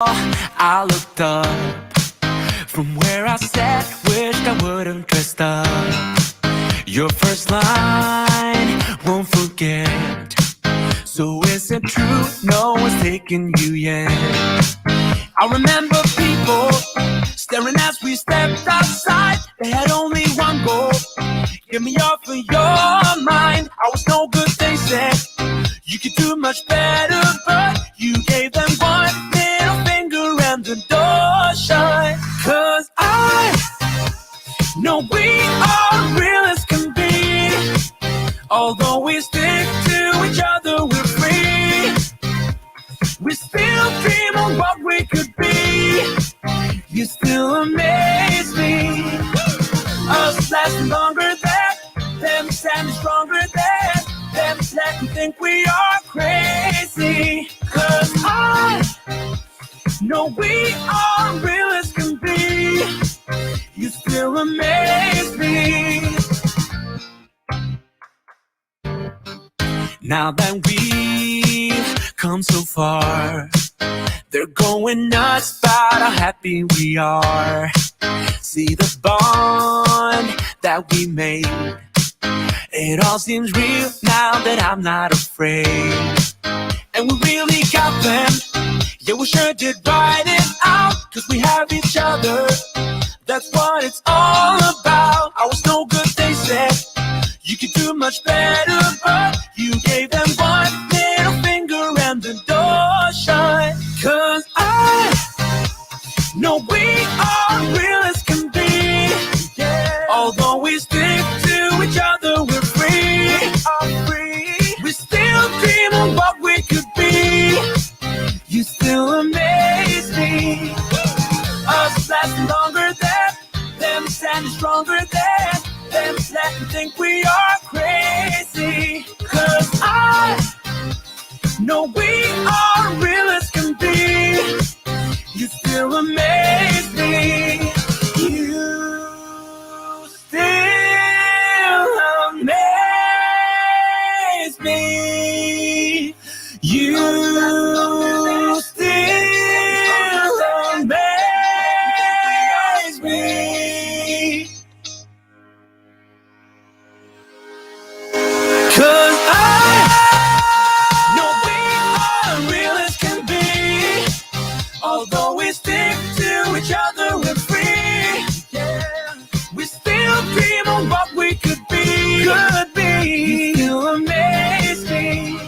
I looked up from where I sat, wished I would've dressed up. Your first line, won't forget. So is it true, no one's taking you yet? I remember people staring as we stepped outside. They had only one goal, get me off of your mind. I was no good, they said. You could do much better, but you gave them one middle finger and the door shut. 'Cause I know we are real as can be. Although we stick to each other, we're free. We still dream of what we could be. You still amaze me. Us lasting longer than them, standing stronger than them, let me think we are crazy. 'Cause I know we are real as can be. You still amaze me. Now that we've come so far, they're going nuts about how happy we are. See the bond that we made. It all seems real now that I'm not afraid. And we really got them. Yeah, we sure did write it out. 'Cause we have each other. That's what it's all about. I was no good, they said. You could do much better, but you gave them one middle finger and the door shut. 'Cause I know we are real as can be. Yeah. Although we stick to each other, we're free. We still dream of what we could be. You still amaze me. Us lasting longer than them, standing stronger than them, let me think we are crazy. 'Cause I know we are real as can be. You still amaze me. You still amaze me. You still amaze me. 'Cause I know we are real as can be. Although we stick to each other, we're free. Yeah. We still dream of what we could be. You still amaze me.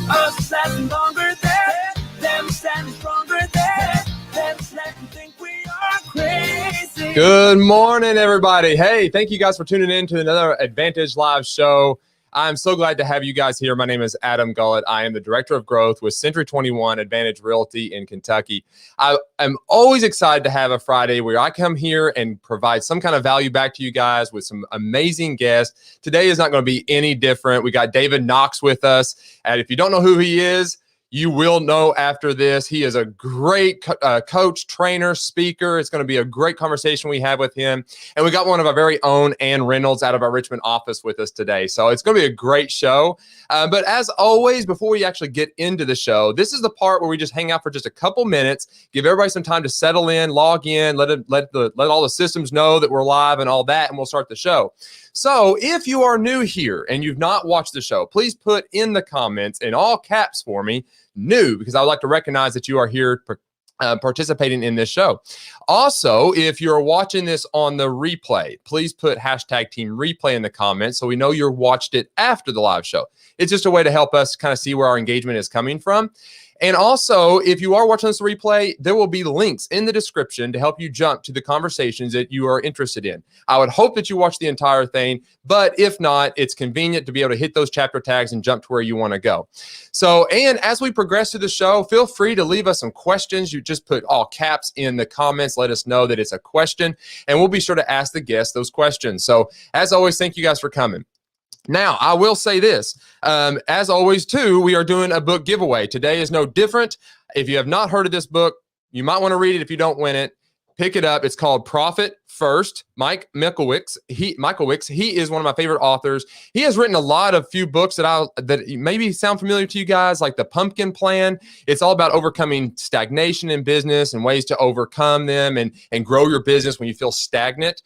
Us lasting longer than them, standing stronger than them, let me think we are crazy. Good morning, everybody. Hey, thank you guys for tuning in to another Advantage Live show. I'm so glad to have you guys here. My name is Adam Gullett. I am the Director of Growth with Century 21 Advantage Realty in Kentucky. I am always excited to have a Friday where I come here and provide some kind of value back to you guys with some amazing guests. Today is not going to be any different. We got David Knox with us. And if you don't know who he is, you will know after this. He is a great coach, trainer, speaker. It's going to be a great conversation we have with him. And we got one of our very own, Ann Reynolds, out of our Richmond office with us today. So it's going to be a great show. But as always, before we actually get into the show, this is the part where we just hang out for just a couple minutes, give everybody some time to settle in, log in, let all the systems know that we're live and all that, and we'll start the show. So if you are new here and you've not watched the show, please put in the comments in all caps for me, new, because I would like to recognize that you are here participating in this show. Also, if you're watching this on the replay, please put hashtag team replay in the comments so we know you watched it after the live show. It's just a way to help us kind of see where our engagement is coming from. And also, if you are watching this replay, there will be links in the description to help you jump to the conversations that you are interested in. I would hope that you watch the entire thing, but if not, it's convenient to be able to hit those chapter tags and jump to where you want to go. So, and as we progress through the show, feel free to leave us some questions. You just put all caps in the comments. Let us know that it's a question, and we'll be sure to ask the guests those questions. So, as always, thank you guys for coming. Now, I will say this, as always, too, we are doing a book giveaway. Today is no different. If you have not heard of this book, you might want to read it if you don't win it. Pick it up. It's called Profit First. Mike Michalowicz. He is one of my favorite authors. He has written a lot of few books that maybe sound familiar to you guys, like The Pumpkin Plan. It's all about overcoming stagnation in business and ways to overcome them and grow your business when you feel stagnant.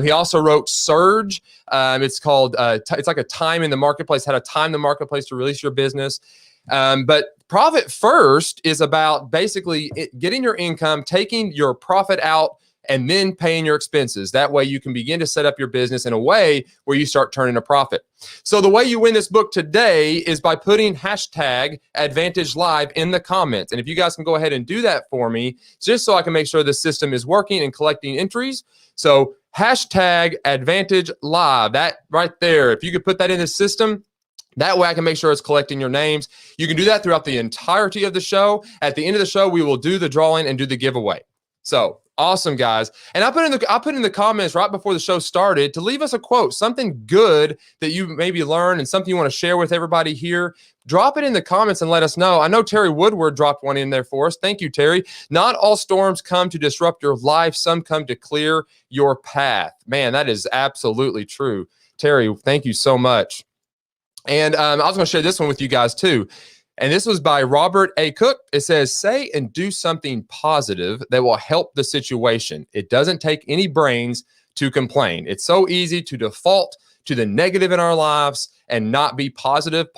He also wrote Surge. It's called it's like a time in the marketplace, how to time the marketplace to release your business. But Profit First is about basically getting your income, taking your profit out, and then paying your expenses. That way you can begin to set up your business in a way where you start turning a profit. So the way you win this book today is by putting hashtag Advantage Live in the comments. And if you guys can go ahead and do that for me, just so I can make sure the system is working and collecting entries. So hashtag Advantage Live, that right there. If you could put that in the system, that way I can make sure it's collecting your names. You can do that throughout the entirety of the show. At the end of the show, we will do the drawing and do the giveaway. So awesome, guys. And I put in the comments right before the show started to leave us a quote, something good that you maybe learned and something you want to share with everybody here. Drop it in the comments and let us know. I know Terry Woodward dropped one in there for us. Thank you, Terry. Not all storms come to disrupt your life. Some come to clear your path. Man, that is absolutely true. Terry, thank you so much. And I was going to share this one with you guys too. And this was by Robert A. Cook. It says, say and do something positive that will help the situation. It doesn't take any brains to complain. It's so easy to default to the negative in our lives and not be positive.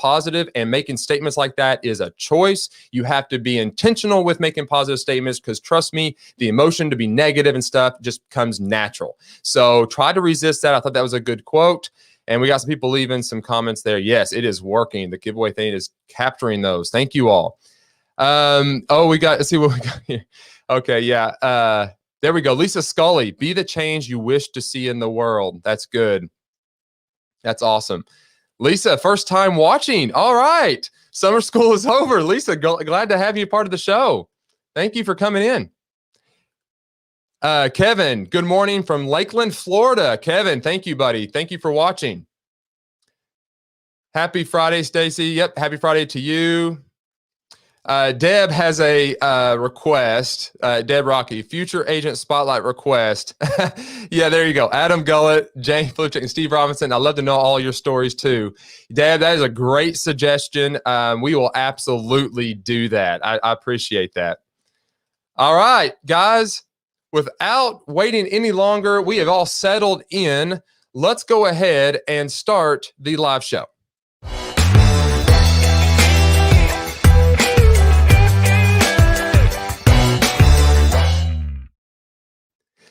And making statements like that is a choice. You have to be intentional with making positive statements because trust me, the emotion to be negative and stuff just comes natural. So try to resist that. I thought that was a good quote. And we got some people leaving some comments there. Yes, it is working. The giveaway thing is capturing those. Thank you all. Let's see what we got here. Okay, yeah. There we go. Lisa Scully, be the change you wish to see in the world. That's good. That's awesome. Lisa, first time watching. All right. Summer school is over. Lisa, glad to have you part of the show. Thank you for coming in. Kevin, good morning from Lakeland, Florida. Kevin, thank you, buddy. Thank you for watching. Happy Friday, Stacy. Yep, happy Friday to you. Deb has a request. Deb Rocky, future agent spotlight request. Yeah, there you go. Adam Gullett, Jane Fluchik, and Steve Robinson. I'd love to know all your stories too. Deb, that is a great suggestion. We will absolutely do that. I appreciate that. All right, guys. Without waiting any longer, we have all settled in. Let's go ahead and start the live show.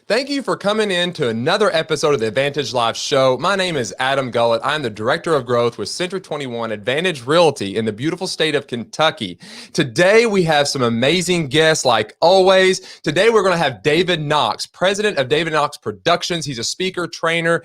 Thank you for coming in to another episode of the Advantage Live Show. My name is Adam Gullett. I'm the Director of Growth with Century 21 Advantage Realty in the beautiful state of Kentucky. Today, we have some amazing guests like always. Today, we're going to have David Knox, President of David Knox Productions. He's a speaker, trainer,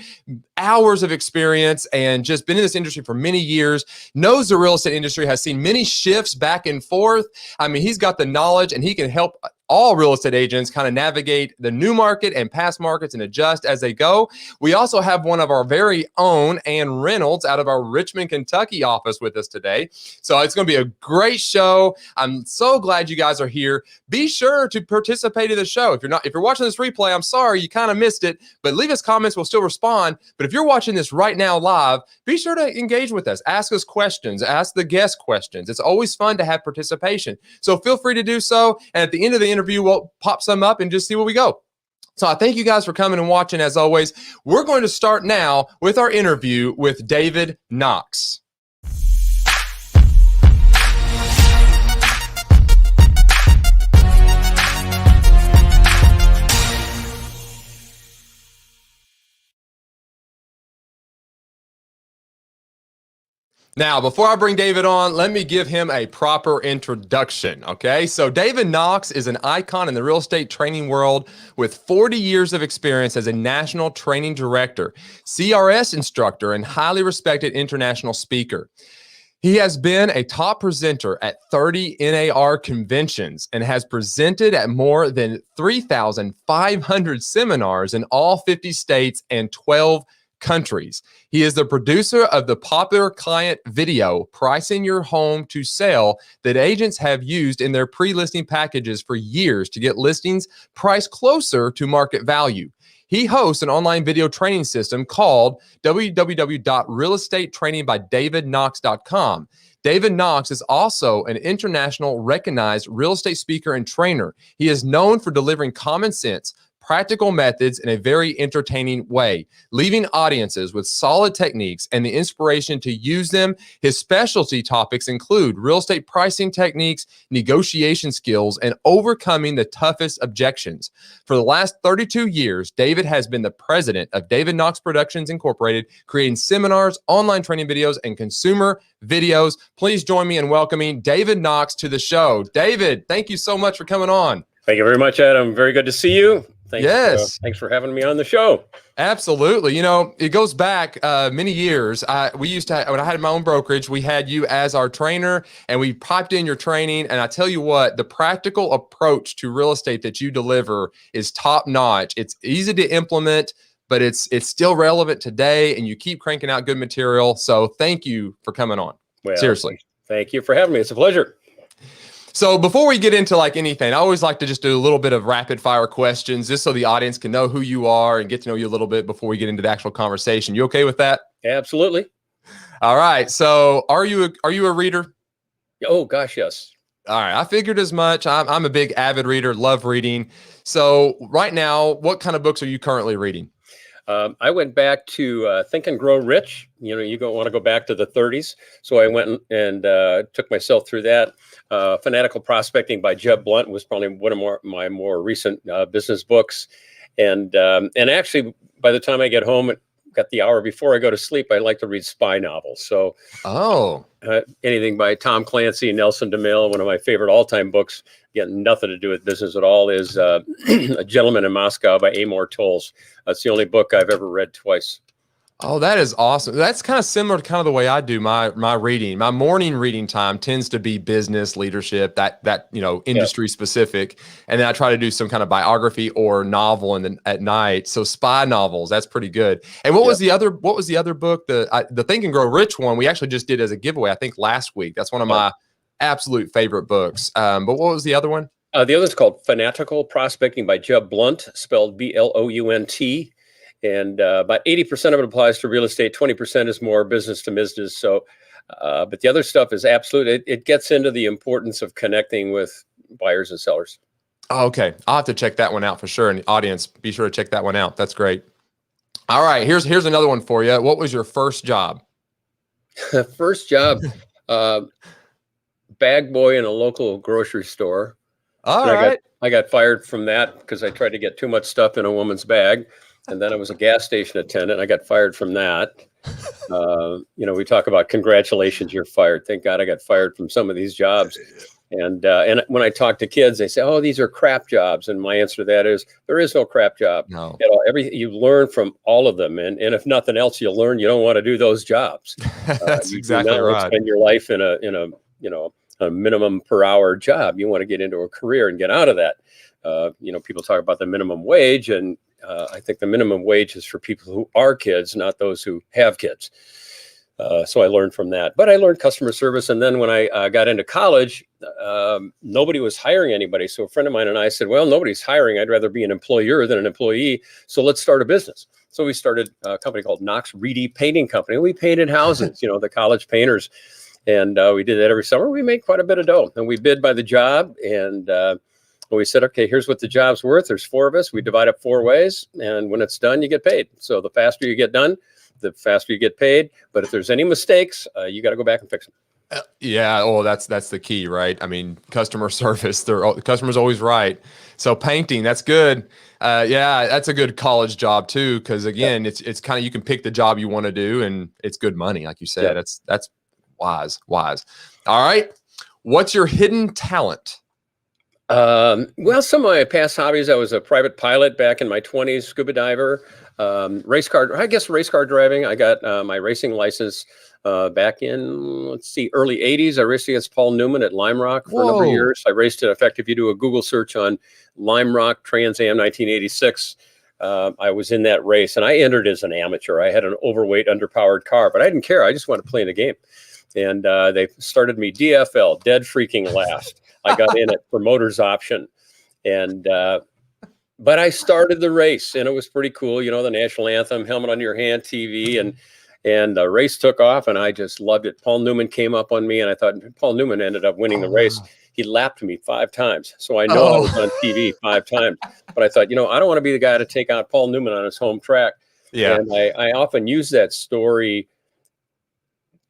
hours of experience, and just been in this industry for many years, knows the real estate industry, has seen many shifts back and forth. I mean, he's got the knowledge and he can help all real estate agents kind of navigate the new market and past markets and adjust as they go. We also have one of our very own, Ann Reynolds, out of our Richmond, Kentucky office with us today. So it's going to be a great show. I'm so glad you guys are here. Be sure to participate in the show. If you're watching this replay, I'm sorry, you kind of missed it, but leave us comments. We'll still respond. But if you're watching this right now live, be sure to engage with us. Ask us questions. Ask the guest questions. It's always fun to have participation. So feel free to do so. And at the end of the interview, we'll pop some up and just see where we go. So I thank you guys for coming and watching. As always, we're going to start now with our interview with David Knox. Now, before I bring David on, let me give him a proper introduction, okay? So David Knox is an icon in the real estate training world with 40 years of experience as a national training director, CRS instructor, and highly respected international speaker. He has been a top presenter at 30 NAR conventions and has presented at more than 3,500 seminars in all 50 states and 12 countries. He is the producer of the popular client video, Pricing Your Home to Sell, that agents have used in their pre-listing packages for years to get listings priced closer to market value. He hosts an online video training system called www.realestatetrainingbydavidknox.com. David Knox is also an international recognized real estate speaker and trainer. He is known for delivering common sense, practical methods in a very entertaining way, leaving audiences with solid techniques and the inspiration to use them. His specialty topics include real estate pricing techniques, negotiation skills, and overcoming the toughest objections. For the last 32 years, David has been the president of David Knox Productions Incorporated, creating seminars, online training videos, and consumer videos. Please join me in welcoming David Knox to the show. David, thank you so much for coming on. Thank you very much, Adam. Very good to see you. Yes. Thanks for having me on the show. Absolutely. You know, it goes back many years. We used to, when I had my own brokerage, we had you as our trainer and we piped in your training. And I tell you what, the practical approach to real estate that you deliver is top notch. It's easy to implement, but it's still relevant today, and you keep cranking out good material. So thank you for coming on. Well, seriously. Thank you for having me. It's a pleasure. So before we get into like anything, I always like to just do a little bit of rapid fire questions just so the audience can know who you are and get to know you a little bit before we get into the actual conversation. You okay with that? Absolutely. All right. So are you a reader? Oh gosh, yes. All right. I figured as much. I'm a big avid reader, love reading. So right now, what kind of books are you currently reading? I went back to Think and Grow Rich. You know, you don't want to go back to the 30s. So I went and took myself through that. Fanatical Prospecting by Jeb Blunt was probably one of my more recent business books. And actually, by the time I get home, got the hour before I go to sleep, I like to read spy novels. So anything by Tom Clancy, Nelson DeMille, one of my favorite all-time books, again, nothing to do with business at all, is A Gentleman in Moscow by Amor Tolls. That's the only book I've ever read twice. Oh, that is awesome. That's kind of similar to kind of the way I do my reading. My morning reading time tends to be business, leadership, that industry specific. And then I try to do some kind of biography or novel and then at night. So spy novels, that's pretty good. And what was the other book? The Think and Grow Rich one we actually just did as a giveaway, I think last week. That's one of my absolute favorite books. But what was the other one? The other is called Fanatical Prospecting by Jeb Blunt, spelled Blount. And about 80% of it applies to real estate. 20% is more business to business. So, but the other stuff is absolute. It gets into the importance of connecting with buyers and sellers. Oh, okay. I'll have to check that one out for sure. And the audience, be sure to check that one out. That's great. All right. Here's another one for you. What was your first job? First job, bag boy in a local grocery store. All right. I got fired from that because I tried to get too much stuff in a woman's bag. And then I was a gas station attendant. I got fired from that. We talk about congratulations, you're fired. Thank God I got fired from some of these jobs. And when I talk to kids, they say, "Oh, these are crap jobs." And my answer to that is, there is no crap job. No. You learn from all of them. And if nothing else, you'll learn you don't want to do those jobs. That's you exactly do not right. Spend your life in a minimum per hour job. You want to get into a career and get out of that. People talk about the minimum wage, and I think the minimum wage is for people who are kids, not those who have kids. So I learned from that. But I learned customer service. And then when I got into college, nobody was hiring anybody. So a friend of mine and I said, well, nobody's hiring. I'd rather be an employer than an employee. So let's start a business. So we started a company called Knox Reedy Painting Company. We painted houses, the college painters. And we did that every summer. We made quite a bit of dough. And we bid by the job. And we said, okay, here's what the job's worth. There's 4 of us. We divide up 4 ways. And when it's done, you get paid. So the faster you get done, the faster you get paid. But if there's any mistakes, you got to go back and fix them. Yeah. Oh, that's the key, right? I mean, customer service, the customer's always right. So painting, that's good. Yeah, that's a good college job too. Cause again, it's kind of, you can pick the job you want to do and it's good money. Like you said, that's wise. All right. What's your hidden talent? Well, some of my past hobbies, I was a private pilot back in my 20s, scuba diver, race car driving. I got my racing license back in, early 80s. I raced against Paul Newman at Lime Rock for a number of years. I raced it. In fact, if you do a Google search on Lime Rock Trans Am 1986, I was in that race, and I entered as an amateur. I had an overweight, underpowered car, but I didn't care. I just wanted to play in the game. And they started me DFL, dead freaking last. I got in at promoter's option. And but I started the race, and it was pretty cool. You know, the national anthem, helmet on your hand, TV, and the race took off, and I just loved it. Paul Newman came up on me, and I thought Paul Newman ended up winning the race. He lapped me 5 times. So I know I was on TV 5 times. But I thought, you know, I don't want to be the guy to take out Paul Newman on his home track. Yeah. And I often use that story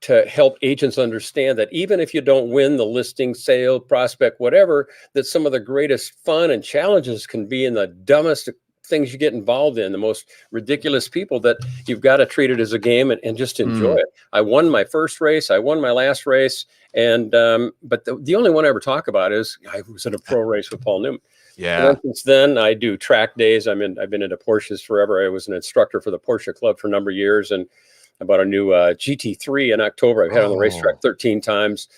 to help agents understand that even if you don't win the listing, sale, prospect, whatever, that some of the greatest fun and challenges can be in the dumbest things you get involved in, the most ridiculous people, that you've got to treat it as a game and just enjoy it. I won my first race. I won my last race. And, but the only one I ever talk about is I was in a pro race with Paul Newman. Yeah. And since then I do track days. I've been into Porsches forever. I was an instructor for the Porsche Club for a number of years. And I bought a new GT3 in October. I've had on the racetrack 13 times.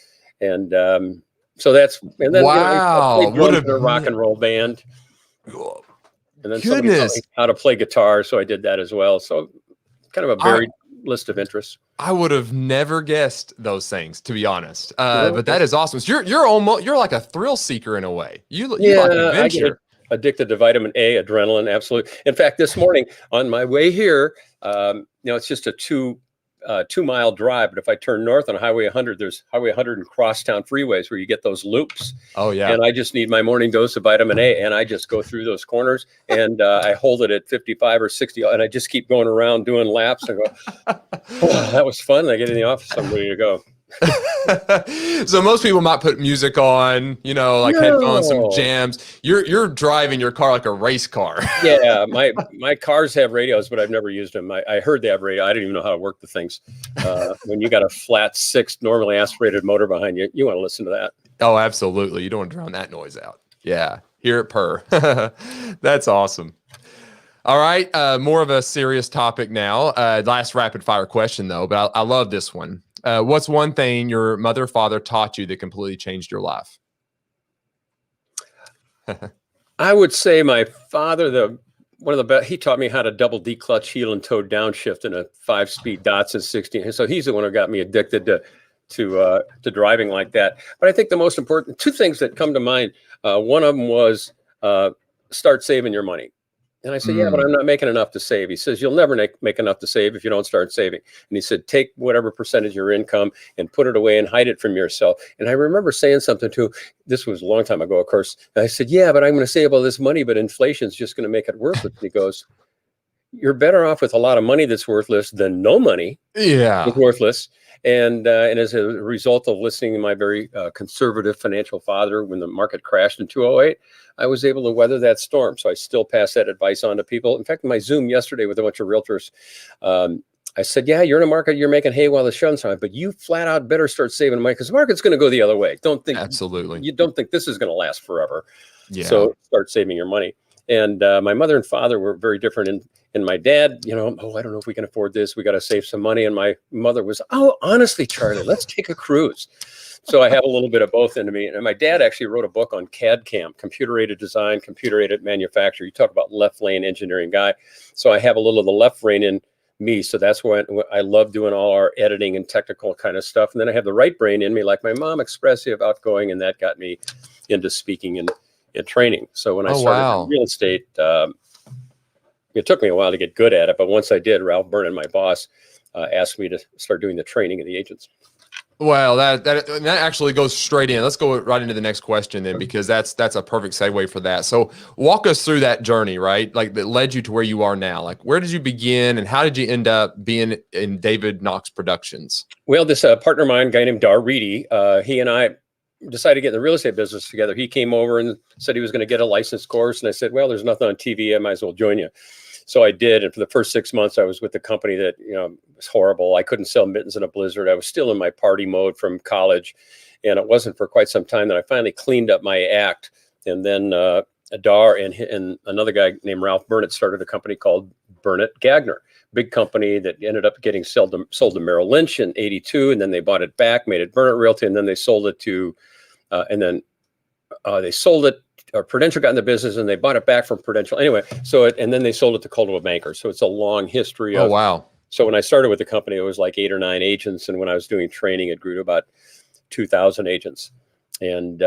And, so that's, and then wow. I played drums in a rock and roll band. And then somebody taught me how to play guitar, so I did that as well. So kind of a varied list of interests. I would have never guessed those things, to be honest. But that is awesome. So you're like a thrill seeker in a way. You like adventure. I get addicted to vitamin A, adrenaline, absolutely. In fact, this morning on my way here, you know, it's just a 2-mile drive, but if I turn north on Highway 100, there's Highway 100 and crosstown freeways where you get those loops. Oh yeah. And I just need my morning dose of vitamin A, and I just go through those corners, and I hold it at 55 or 60, and I just keep going around doing laps and go, oh, that was fun. And I get in the office, I'm ready to go. So most people might put music on, you know, like headphones, some jams. You're driving your car like a race car. Yeah, my cars have radios, but I've never used them. I heard they have radio. I didn't even know how to work the things. When you got a flat 6 normally aspirated motor behind you, you want to listen to that. Oh, absolutely. You don't want to drown that noise out. Yeah, hear it purr. That's awesome. All right, more of a serious topic now. Last rapid fire question though, but I love this one. What's one thing your mother or father taught you that completely changed your life? I would say my father, one of the best, he taught me how to double D-clutch heel and toe downshift in a 5-speed Datsun 16. So he's the one who got me addicted to driving like that. But I think the most important 2 things that come to mind, one of them was start saving your money. And I said, yeah, but I'm not making enough to save. He says, you'll never make enough to save if you don't start saving. And he said, take whatever percentage of your income and put it away and hide it from yourself. And I remember saying something to, this was a long time ago, of course. And I said, yeah, but I'm going to save all this money, but inflation's just going to make it worthless. And he goes, you're better off with a lot of money that's worthless than no money. Yeah. It's worthless. And as a result of listening to my very conservative financial father, when the market crashed in 2008, I was able to weather that storm. So I still pass that advice on to people. In fact, in my Zoom yesterday with a bunch of realtors, I said, yeah, you're in a market, you're making hay while the sun's shining, but you flat out better start saving money because the market's going to go the other way. Don't think absolutely. You don't think this is going to last forever. Yeah. So start saving your money. And my mother and father were very different. And my dad, you know, I don't know if we can afford this. We got to save some money. And my mother was, oh, honestly, Charlie, let's take a cruise. So I have a little bit of both into me. And my dad actually wrote a book on CAD CAM, computer-aided design, computer-aided manufacture. You talk about left lane engineering guy. So I have a little of the left brain in me. So that's why I love doing all our editing and technical kind of stuff. And then I have the right brain in me, like my mom, expressive, outgoing, and that got me into speaking and training. So when I started in real estate, it took me a while to get good at it. But once I did, Ralph Burnett, my boss, asked me to start doing the training of the agents. Well, that actually goes straight in. Let's go right into the next question then, because that's a perfect segue for that. So walk us through that journey, right? Like that led you to where you are now. Like where did you begin and how did you end up being in David Knox Productions? Well, this partner of mine, a guy named Dar Reedy, he and I decided to get in the real estate business together. He came over and said he was going to get a license course. And I said, well, there's nothing on TV. I might as well join you. So I did. And for the first 6 months, I was with the company that, you know, was horrible. I couldn't sell mittens in a blizzard. I was still in my party mode from college. And it wasn't for quite some time that I finally cleaned up my act. And then Dar and another guy named Ralph Burnett started a company called Burnett Gagner, big company that ended up getting sold to Merrill Lynch in '82. And then they bought it back, made it Burnett Realty. And then they sold it to, Prudential got in the business and they bought it back from Prudential. Anyway, and then they sold it to Coldwell Banker. So it's a long history of. Oh, wow. So when I started with the company, it was like 8 or 9 agents. And when I was doing training, it grew to about 2,000 agents. And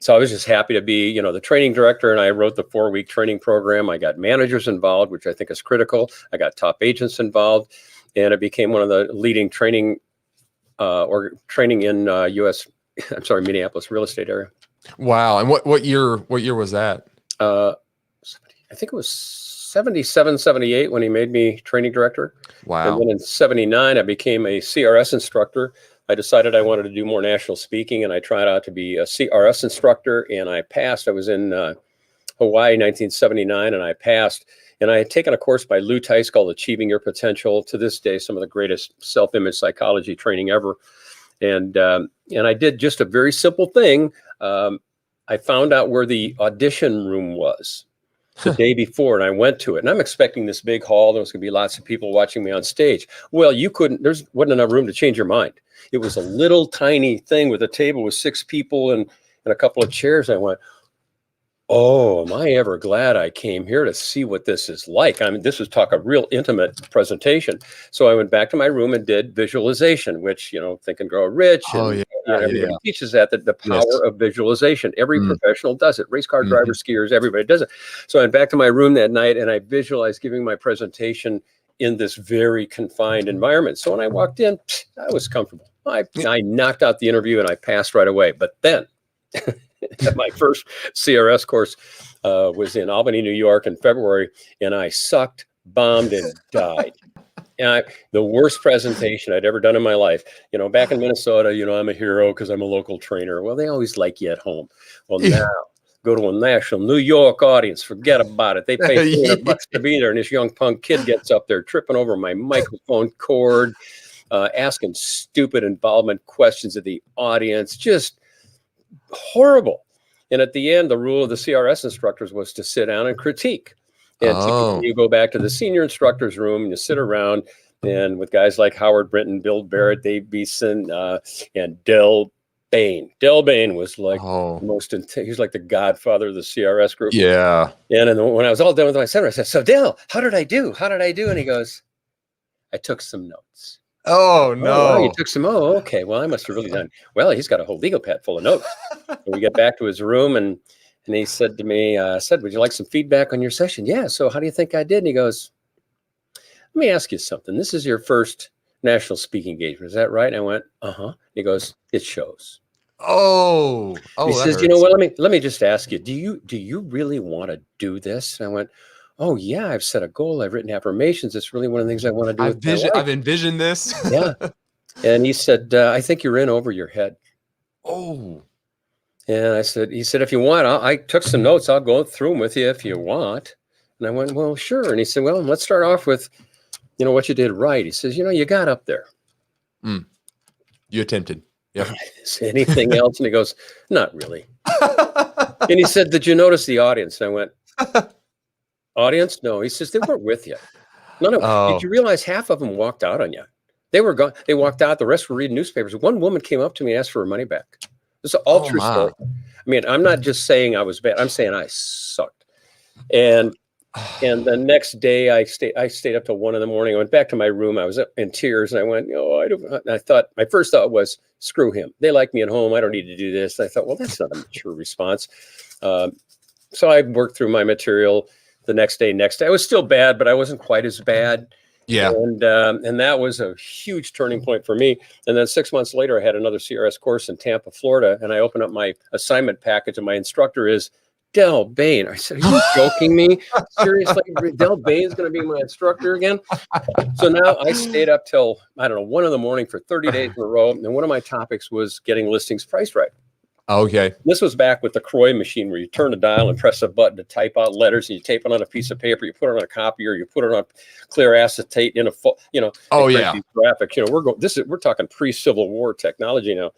so I was just happy to be, the training director, and I wrote the 4-week training program. I got managers involved, which I think is critical. I got top agents involved, and it became one of the leading training in Minneapolis real estate area. Wow. And what year was that? I think it was 77, 78 when he made me training director. Wow. And then in 79, I became a CRS instructor. I decided I wanted to do more national speaking, and I tried out to be a CRS instructor, and I passed. I was in Hawaii in 1979, and I passed. And I had taken a course by Lou Tice called Achieving Your Potential. To this day, some of the greatest self-image psychology training ever. And I did just a very simple thing. I found out where the audition room was the day before, and I went to it. And I'm expecting this big hall. There was going to be lots of people watching me on stage. Well, there wasn't enough room to change your mind. It was a little tiny thing with a table with 6 people and a couple of chairs. I went, oh, am I ever glad I came here to see what this is like? I mean, this was a real intimate presentation. So I went back to my room and did visualization, which, Think and Grow Rich. And, everybody teaches that the power of visualization. Every professional does it. Race car drivers, skiers, everybody does it. So I went back to my room that night and I visualized giving my presentation in this very confined environment. So when I walked in, I was comfortable. I knocked out the interview and I passed right away. But then my first CRS course was in Albany, New York in February, and I sucked, bombed, and died. And the worst presentation I'd ever done in my life. Back in Minnesota, I'm a hero because I'm a local trainer. Well, they always like you at home. Well, now go to a national New York audience. Forget about it. They pay $300 to be there. And this young punk kid gets up there tripping over my microphone cord, asking stupid involvement questions of the audience. Just horrible. And at the end, the rule of the CRS instructors was to sit down and critique. And you go back to the senior instructor's room and you sit around, and with guys like Howard Brinton, Bill Barrett, Dave Beeson, and Del Bain. Del Bain was like he's like the godfather of the CRS group. Yeah. And then when I was all done with my seminar, I said, so Del, how did I do? And he goes, I took some notes. Oh, no. Oh, wow, you took some. Oh, okay. Well, I must have really done. Well, he's got a whole legal pad full of notes. And we get back to his room, and he said to me, would you like some feedback on your session? Yeah. So how do you think I did? And he goes, let me ask you something. This is your first national speaking engagement. Is that right? And I went, uh-huh. He goes, it shows. Oh, he says, hurts. You know what? Let me just ask you, do you really want to do this? And I went, oh yeah, I've set a goal. I've written affirmations. It's really one of the things I want to do. I've envisioned this. Yeah. And he said, I think you're in over your head. Oh. And he said, if you want, I took some notes. I'll go through them with you if you want. And I went, well, sure. And he said, well, let's start off with, what you did right. He says, you got up there. You attempted. Yeah. Anything else? And he goes, not really. And he said, did you notice the audience? And I went, audience? No. He says, they weren't with you. No. Oh. Did you realize half of them walked out on you? They were gone. They walked out. The rest were reading newspapers. One woman came up to me and asked for her money back. This is all true story. I mean, I'm not just saying I was bad. I'm saying I sucked. And the next day I stayed up till 1 a.m. I went back to my room. I was in tears and I went, I thought, my first thought was, screw him. They like me at home. I don't need to do this. And I thought, well, that's not a mature response. So I worked through my material the next day. I was still bad, but I wasn't quite as bad. Yeah. And that was a huge turning point for me. And then 6 months later, I had another CRS course in Tampa, Florida, and I opened up my assignment package, and my instructor is Del Bain. I said, are you joking me? Seriously? Del Bain's going to be my instructor again? So now I stayed up till, 1 a.m. for 30 days in a row. And one of my topics was getting listings priced right. Okay. This was back with the Croy machine where you turn a dial and press a button to type out letters, and you tape it on a piece of paper, you put it on a copier, you put it on clear acetate in a Oh yeah. Graphics. We're talking pre-Civil War technology now.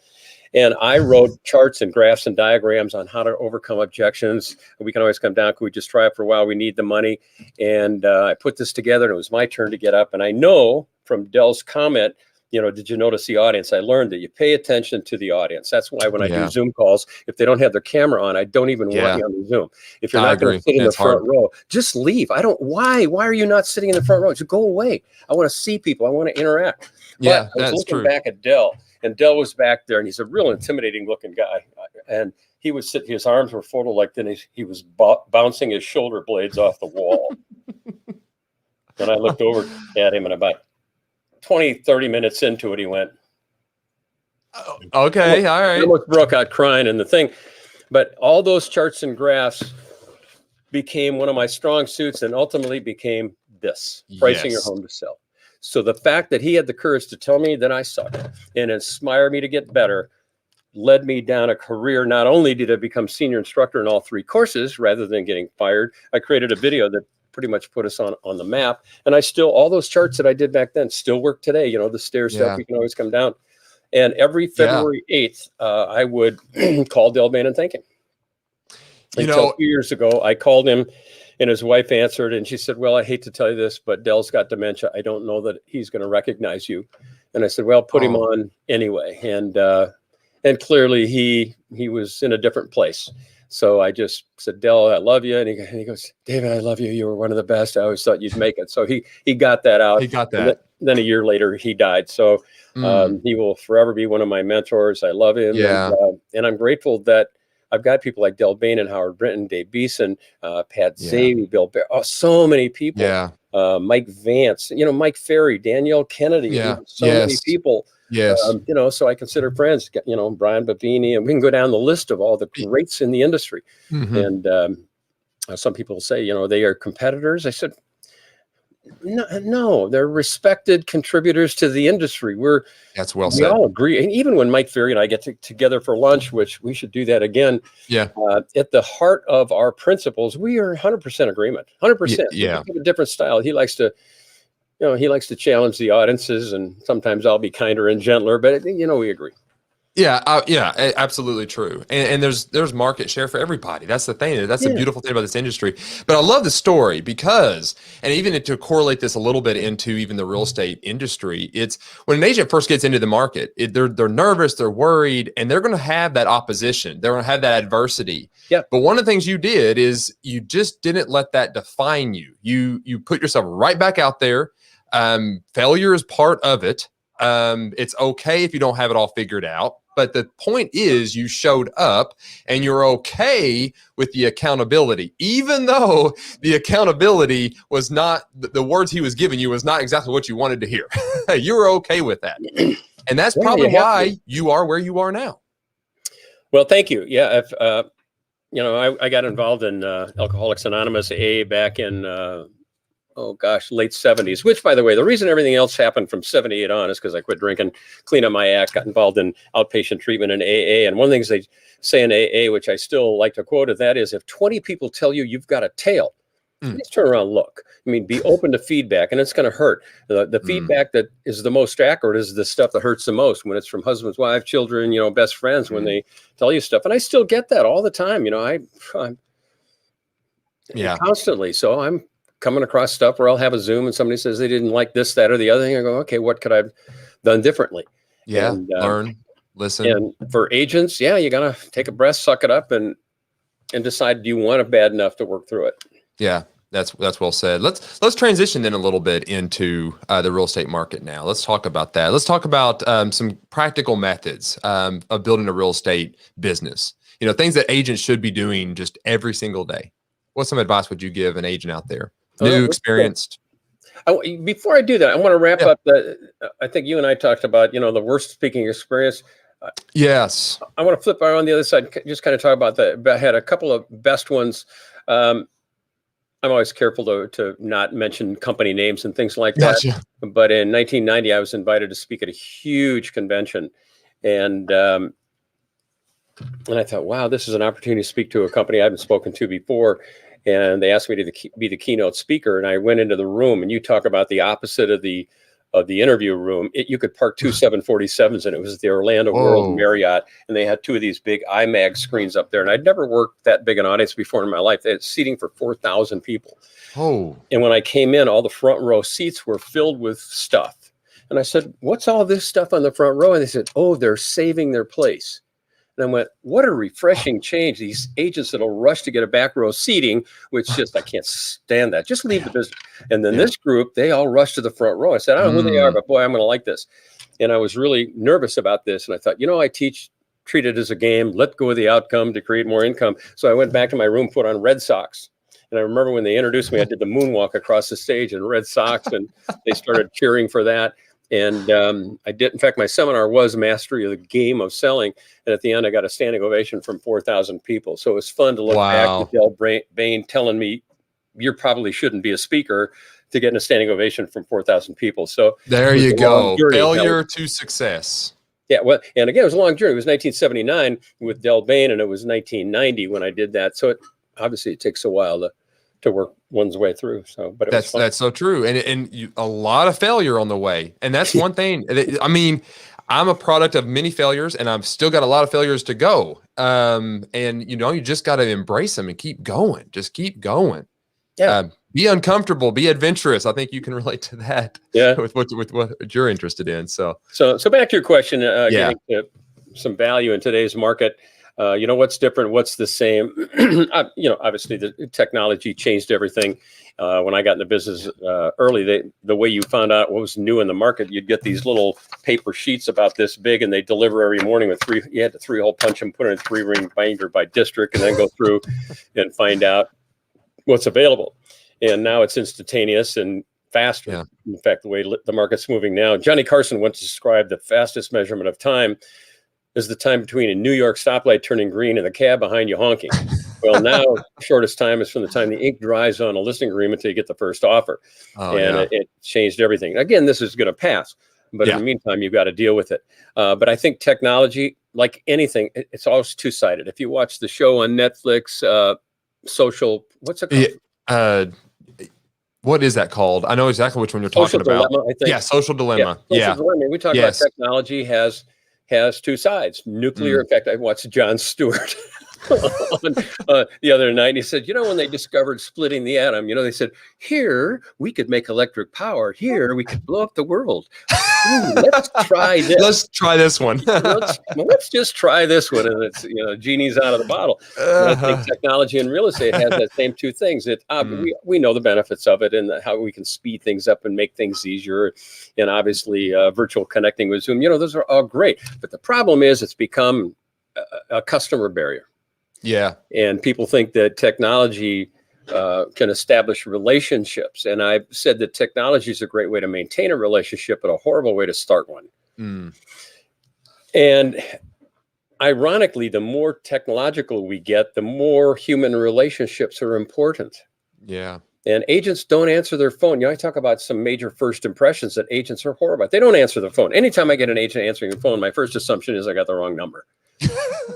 And I wrote charts and graphs and diagrams on how to overcome objections. We can always come down. Could we just try it for a while? We need the money. And I put this together, and it was my turn to get up. And I know from Del's comment did you notice the audience? I learned that you pay attention to the audience. That's why when I do Yeah. Zoom calls, if they don't have their camera on, I don't even want you on the Zoom. If you're I not going to agree. sit in the It's front hard. row, just leave. Why are you not sitting in the front row? Just go away. I want to see people. I want to interact. Yeah, But I was that's looking true. back at Dell, and Dell was back there, and he's a real intimidating looking guy. And he would sit, his arms were folded like this. He was bouncing his shoulder blades off the wall. And I looked over at him, and about 20, 30 minutes into it, he went, Okay, all I right. almost broke out crying. And the thing, but all those charts and graphs became one of my strong suits, and ultimately became this: pricing your Yes. home to sell. So the fact that he had the courage to tell me that I sucked and inspire me to get better led me down a career. Not only did I become senior instructor in all 3 courses rather than getting fired, I created a video that pretty much put us on the map. And I still, all those charts that I did back then still work today. The stair step, you can always come down. And every February 8th, I would call Del Bain and thank him. Until 2 years ago, I called him, and his wife answered, and she said, well, I hate to tell you this, but Dell's got dementia. I don't know that he's going to recognize you. And I said, well, put him on anyway. And clearly he was in a different place. So I just said, Dell, I love you. And he goes, David, I love you. You were one of the best. I always thought you'd make it. So he got that out. He got that. Then a year later, he died. So he will forever be one of my mentors. I love him. Yeah. And I'm grateful that I've got people like Del Bain and Howard Brinton, Dave Beeson, Pat Zavey, Bill Bear. Oh, so many people. Yeah. Mike Vance, Mike Ferry, Danielle Kennedy. Yeah. So many people. Yes. So I consider friends, Brian Bavini, and we can go down the list of all the greats in the industry. Mhm. And some people say, they are competitors. I said, no, they're respected contributors to the industry. That's well We said. all agree. And even when Mike Ferry and I get together for lunch, which we should do that again, Yeah. at the heart of our principles, we are 100% agreement, 100%. Yeah. We have a different style. He likes to challenge the audiences, and sometimes I'll be kinder and gentler, but we agree. Yeah, absolutely true. And there's market share for everybody. That's the thing. That's the beautiful thing about this industry. But I love the story because, and even to correlate this a little bit into even the real estate industry, it's when an agent first gets into the market, they're nervous, they're worried, and they're going to have that opposition. They're going to have that adversity. Yeah. But one of the things you did is you just didn't let that define you. You put yourself right back out there. Failure is part of it. It's okay if you don't have it all figured out. But the point is you showed up and you're okay with the accountability, even though the accountability was not the words he was giving you was not exactly what you wanted to hear. You were okay with that. And that's probably why you are where you are now. Well, thank you. Yeah. If, I got involved in Alcoholics Anonymous AA back in, late 70s, which, by the way, the reason everything else happened from 78 on is because I quit drinking, cleaned up my act, got involved in outpatient treatment in AA. And one of the things they say in AA, which I still like to quote, is that is, if 20 people tell you you've got a tail, just turn around and look. I mean, be open to feedback, and it's going to hurt. The feedback that is the most accurate is the stuff that hurts the most, when it's from husbands, wives, children, best friends, when they tell you stuff. And I still get that all the time. I'm constantly. So I'm coming across stuff where I'll have a Zoom and somebody says they didn't like this, that, or the other thing. I go, okay, what could I have done differently? Yeah. And, learn, listen. And for agents, you got to take a breath, suck it up, and decide, do you want it bad enough to work through it? Yeah. That's well said. Let's transition then a little bit into the real estate market now. Let's talk about that. Let's talk about some practical methods of building a real estate business. Things that agents should be doing just every single day. What some advice would you give an agent out there, new, experienced? Before I do that, I want to wrap up I think you and I talked about, the worst speaking experience. Yes. I want to flip around the other side, just kind of talk about that. I had a couple of best ones. I'm always careful to not mention company names and things like that. Gotcha. But in 1990, I was invited to speak at a huge convention. And I thought, wow, this is an opportunity to speak to a company I haven't spoken to before. And they asked me to be the keynote speaker. And I went into the room, and you talk about the opposite of the interview room. You could park 2 747s, and it was the Orlando World Marriott. And they had 2 of these big IMAG screens up there. And I'd never worked that big an audience before in my life. They had seating for 4,000 people. Oh. And when I came in, all the front row seats were filled with stuff. And I said, what's all this stuff on the front row? And they said, oh, they're saving their place. And I went, what a refreshing change. These agents that'll rush to get a back row seating, which just, I can't stand that. Just leave the business. And then this group, they all rush to the front row. I said, I don't know who they are, but boy, I'm going to like this. And I was really nervous about this. And I thought, I treat it as a game, let go of the outcome to create more income. So I went back to my room, put on Red Sox. And I remember when they introduced me, I did the moonwalk across the stage in Red Sox, and they started cheering for that. And I did, in fact, my seminar was Mastery of the Game of Selling. And at the end, I got a standing ovation from 4,000 people. So it was fun to look back to Del Bain telling me, you probably shouldn't be a speaker, to getting a standing ovation from 4,000 people. So there you go. Failure to success. Yeah. Well, and again, it was a long journey. It was 1979 with Del Bain, and it was 1990 when I did that. So obviously it takes a while to work one's way through. So, but that's so true. And a lot of failure on the way. And that's one thing. I mean, I'm a product of many failures, and I've still got a lot of failures to go. And you just got to embrace them and keep going. Just keep going. Yeah. Be uncomfortable, be adventurous. I think you can relate to that. Yeah. With what you're interested in. So back to your question, getting to some value in today's market. What's different? What's the same? Obviously the technology changed everything. When I got in the business early, the way you found out what was new in the market, you'd get these little paper sheets about this big, and they deliver every morning with you had to 3-hole punch them, put it in a 3-ring binder by district, and then go through and find out what's available. And now it's instantaneous and faster. Yeah. In fact, the way the market's moving now, Johnny Carson once described the fastest measurement of time is the time between a New York stoplight turning green and the cab behind you honking. Well, now shortest time is from the time the ink dries on a listing agreement till you get the first offer. It changed everything. Again, this is going to pass, but in the meantime, you've got to deal with it. But I think technology, like anything, it's always two-sided. If you watch the show on Netflix, Social, what's it called? What is that called? I know exactly which one you're talking about. Dilemma, I think. Yeah, Social Dilemma. Social Dilemma. We talk about technology has two sides. Nuclear. In fact, I watched Jon Stewart the other night. And he said, when they discovered splitting the atom, they said, here we could make electric power. Here we could blow up the world. Let's try this. Let's try this one. let's just try this one. And it's, genie's out of the bottle. I think technology and real estate has that same two things. We know the benefits of it and how we can speed things up and make things easier. And obviously virtual connecting with Zoom, those are all great. But the problem is it's become a customer barrier. Yeah. And people think that technology can establish relationships. And I've said that technology is a great way to maintain a relationship, but a horrible way to start one. And ironically, the more technological we get, the more human relationships are important. Yeah. And agents don't answer their phone. I talk about some major first impressions that agents are horrible. They don't answer the phone. Anytime I get an agent answering the phone, my first assumption is I got the wrong number.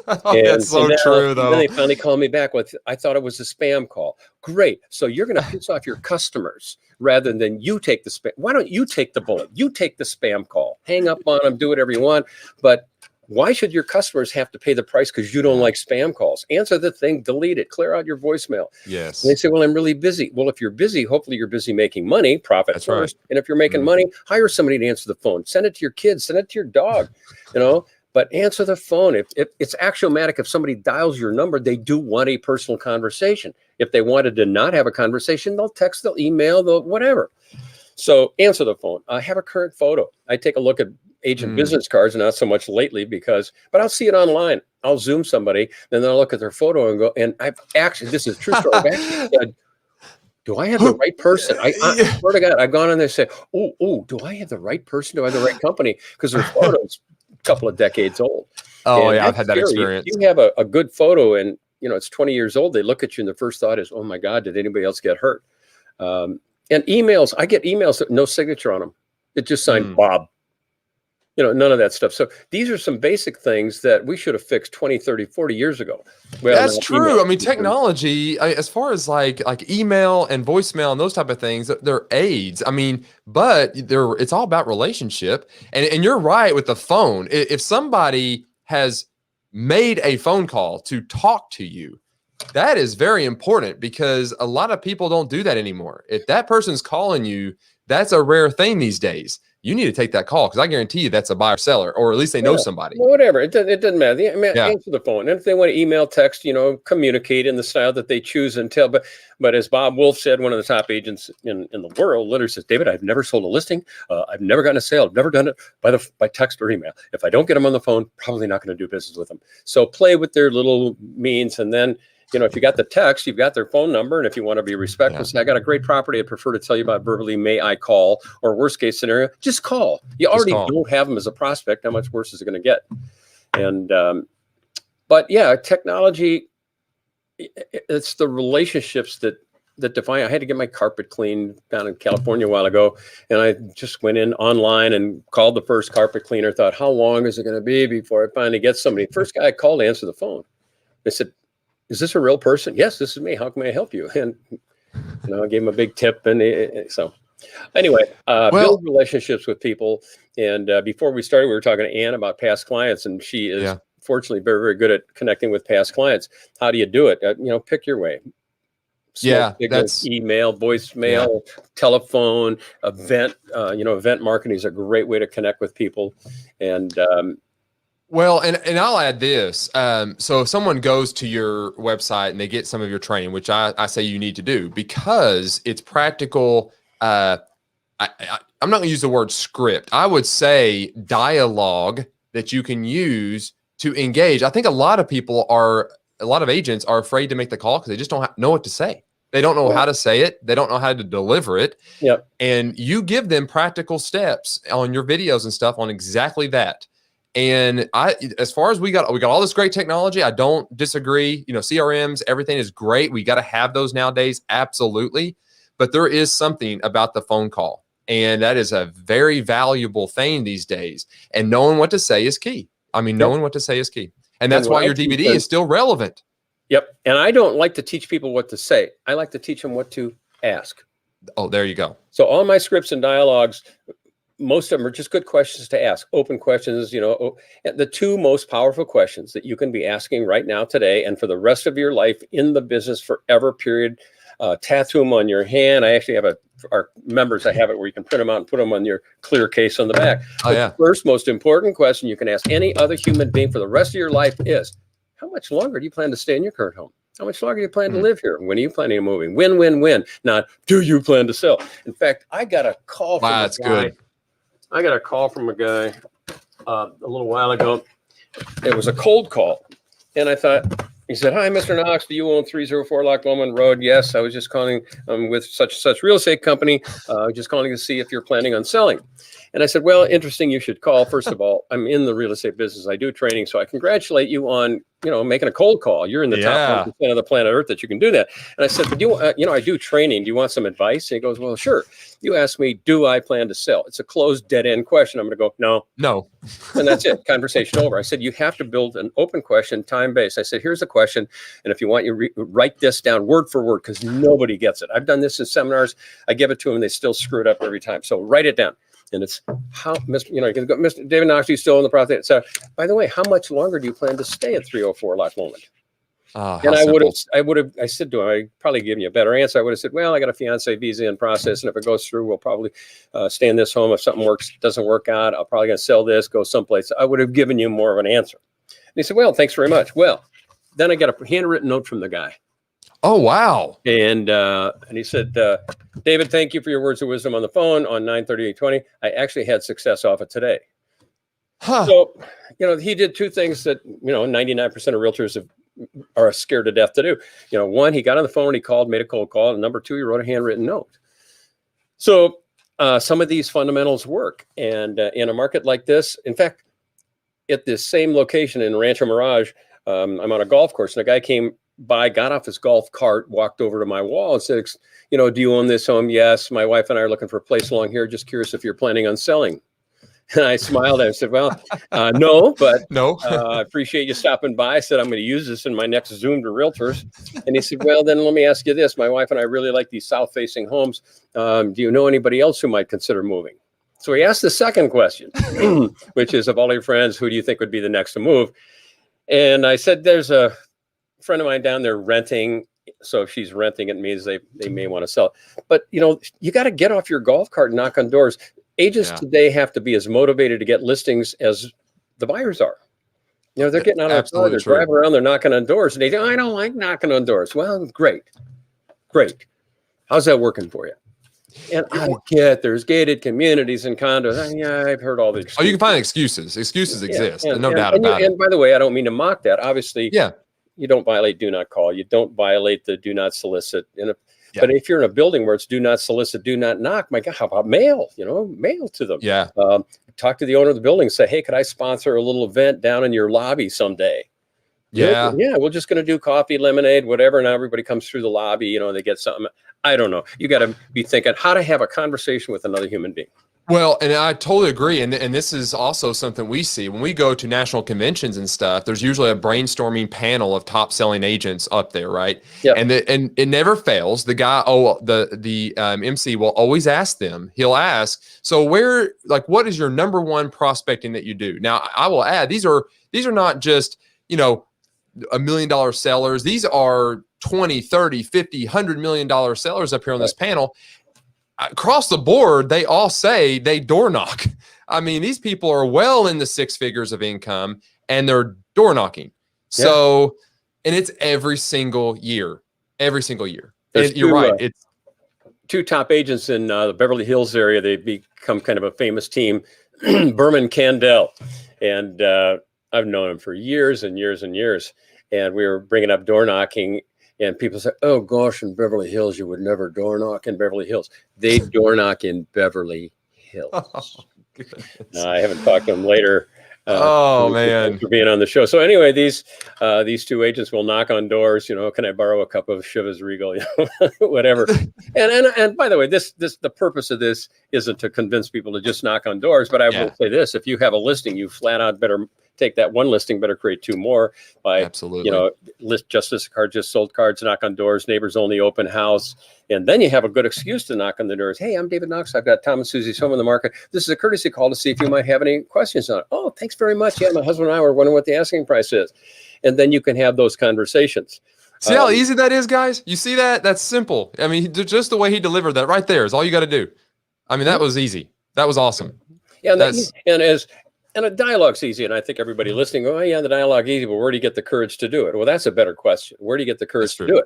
That's so true, though. Then they finally called me back with, I thought it was a spam call. Great. So you're going to piss off your customers rather than you take the spam. Why don't you take the bullet? You take the spam call. Hang up on them. Do whatever you want. But why should your customers have to pay the price because you don't like spam calls? Answer the thing, delete it, clear out your voicemail. Yes. And they say, well, I'm really busy. Well, if you're busy, hopefully you're busy making money, profit That's first. right. And if you're making money, hire somebody to answer the phone. Send it to your kids. Send it to your dog, But answer the phone. If it's axiomatic, if somebody dials your number, they do want a personal conversation. If they wanted to not have a conversation, they'll text, they'll email, they'll whatever. So answer the phone. Have a current photo. I take a look at agent business cards, not so much lately but I'll see it online. I'll Zoom somebody, and then I'll look at their photo and go, and I've actually, this is a true story. I've actually said, do I have the right person? I swear to God, I've gone on there and said, do I have the right person? Do I have the right company? Because their photo's a couple of decades old. Oh, and yeah, I've had that experience. If you have a good photo and, it's 20 years old, they look at you and the first thought is, oh my God, did anybody else get hurt? And emails, I get emails with no signature on them. It just signed Bob. None of that stuff. So these are some basic things that we should have fixed 20, 30, 40 years ago. Well, that's true. I mean, technology, as far as like email and voicemail and those type of things, they're aids. I mean, but it's all about relationship. And you're right with the phone. If somebody has made a phone call to talk to you, that is very important because a lot of people don't do that anymore. If that person's calling you, that's a rare thing these days. You need to take that call because I guarantee you that's a buyer seller, or at least they know somebody. Well, whatever. It doesn't matter. Yeah. Answer the phone. And if they want to email, text, communicate in the style that they choose and tell. But as Bob Wolf said, one of the top agents in the world, literally says, David, I've never sold a listing. I've never gotten a sale. I've never done it by text or email. If I don't get them on the phone, probably not going to do business with them. So play with their little means. And then, if you got the text, you've got their phone number. And if you want to be respectful, say, I got a great property. I'd prefer to tell you about verbally. May I call? Or worst case scenario, just call. You already don't have them as a prospect. How much worse is it going to get? And, but yeah, technology, it's the relationships that define. I had to get my carpet cleaned down in California a while ago. And I just went in online and called the first carpet cleaner, thought, how long is it going to be before I finally get somebody? First guy I called to answer the phone. I said, is this a real person? Yes, this is me. How can I help you? And I gave him a big tip. And so anyway, build relationships with people. And before we started, we were talking to Ann about past clients, and she is fortunately very, very good at connecting with past clients. How do you do it? Pick your way. That's email, voicemail, telephone, event. Event marketing is a great way to connect with people. And well, and I'll add this. So if someone goes to your website and they get some of your training, which I say you need to do because it's practical. I'm not going to use the word script. I would say dialogue that you can use to engage. I think a lot of agents are afraid to make the call because they just don't know what to say. They don't know how to say it. They don't know how to deliver it. Yep. And you give them practical steps on your videos and stuff on exactly that. And as far as we got all this great technology, I don't disagree. CRMs, everything is great. We got to have those nowadays. Absolutely. But there is something about the phone call. And that is a very valuable thing these days. And knowing what to say is key. Knowing what to say is key. And that's why your DVD is still relevant. Yep. And I don't like to teach people what to say. I like to teach them what to ask. Oh, there you go. So all my scripts and dialogues, most of them are just good questions to ask, open questions. The two most powerful questions that you can be asking right now today and for the rest of your life in the business forever, period. Tattoo them on your hand. I actually have our members, I have it where you can print them out and put them on your clear case on the back. The first most important question you can ask any other human being for the rest of your life is, how much longer do you plan to stay in your current home? How much longer do you plan to live here? When are you planning on moving? Win, win, win. Not, do you plan to sell? In fact, I got a call from a guy. Good. I got a call from a guy a little while ago. It was a cold call. And I thought, he said, hi, Mr. Knox, do you own 304 Loch Lomond Road? Yes, I was just calling with such real estate company, just calling to see if you're planning on selling. And I said, well, interesting, you should call. First of all, I'm in the real estate business. I do training. So I congratulate you on, making a cold call. You're in the top 1% of the planet Earth that you can do that. And I said, but I do training. Do you want some advice? And he goes, well, sure. You asked me, do I plan to sell? It's a closed, dead end question. I'm going to go, no. And that's it. Conversation over. I said, you have to build an open question, time-based. I said, here's the question. And if you want, you write this down word for word because nobody gets it. I've done this in seminars. I give it to them. They still screw it up every time. So write it down. And it's how, you can go, Mr. David Knox, you still in the process. So, by the way, how much longer do you plan to stay at 304 Loch Lomond? And I said to him, I'd probably give you a better answer. I would have said, well, I got a fiance visa in process. And if it goes through, we'll probably stay in this home. If something doesn't work out, I'll probably going to sell this, go someplace. I would have given you more of an answer. And he said, well, thanks very much. Well, then I got a handwritten note from the guy. Oh, wow. And he said, David, thank you for your words of wisdom on the phone on 9/30/20. I actually had success off it today. So, he did two things that, 99% of realtors are scared to death to do. One, he got on the phone, he called, made a cold call. And number two, he wrote a handwritten note. So some of these fundamentals work. And in a market like this, in fact, at this same location in Rancho Mirage, I'm on a golf course and a guy came by, got off his golf cart, walked over to my wall and said, do you own this home? Yes. My wife and I are looking for a place along here. Just curious if you're planning on selling. And I smiled and I said, well, no, but I appreciate you stopping by. I said, I'm going to use this in my next Zoom to realtors. And he said, well, then let me ask you this. My wife and I really like these south-facing homes. Do you know anybody else who might consider moving? So he asked the second question, which is, of all your friends, who do you think would be the next to move? And I said, there's a friend of mine down there renting So if she's renting, it means they may want to sell it. But you got to get off your golf cart and knock on doors. Agents today have to be as motivated to get listings as the buyers are. They're getting out of the car, they're driving around, they're knocking on doors, and they go, I don't like knocking on doors. Well, great. How's that working for you? And I get there's gated communities and condos. Yeah, I've heard all the excuses. Oh, you can find excuses. Excuses exist. No doubt about it. And by the way, I don't mean to mock that. Obviously, you don't violate do not call. You don't violate the do not solicit. But if you're in a building where it's do not solicit, do not knock, my God, how about mail? Mail to them. Yeah. Talk to the owner of the building. Say, hey, could I sponsor a little event down in your lobby someday? Yeah. We're just going to do coffee, lemonade, whatever. And everybody comes through the lobby, they get something. I don't know. You got to be thinking how to have a conversation with another human being. Well, and I totally agree. And this is also something we see when we go to national conventions and stuff. There's usually a brainstorming panel of top selling agents up there, right? Yeah. And it never fails. The guy, the MC will always ask them. He'll ask, so what is your number one prospecting that you do? Now, I will add, these are not just, $1 million sellers. These are 20, 30, 50, $100 million sellers up here on this panel. Across the board, they all say they door knock. I mean, these people are well in the six figures of income and they're door knocking. So, and it's every single year. You're right. It's two top agents in the Beverly Hills area. They've become kind of a famous team, Berman Candell. And I've known him for years and years and years. And we were bringing up door knocking. And people say, oh, gosh, in Beverly Hills, you would never door knock in Beverly Hills. They door knock in Beverly Hills. I haven't talked to them later. Man. For being on the show. So anyway, these two agents will knock on doors. Can I borrow a cup of Chivas Regal? Whatever. And by the way, the purpose of this isn't to convince people to just knock on doors. But I will say this: if you have a listing, you flat out better take that one listing, better create two more by list this card just sold cards, knock on doors, neighbors only, open house, and then you have a good excuse to knock on the doors. Hey, I'm David Knox. I've got Tom and Susie's home in the market. This is a courtesy call to see if you might have any questions on it. Oh, thanks very much. Yeah, my husband and I were wondering what the asking price is, and then you can have those conversations. See how easy that is, guys? You see that? That's simple. I mean, just the way he delivered that right there is all you got to do. I mean, that was easy. That was awesome. Yeah, and a dialogue's easy, and I think everybody listening, oh yeah, the dialogue easy, but where do you get the courage to do it? Well, that's a better question. Where do you get the courage to do it?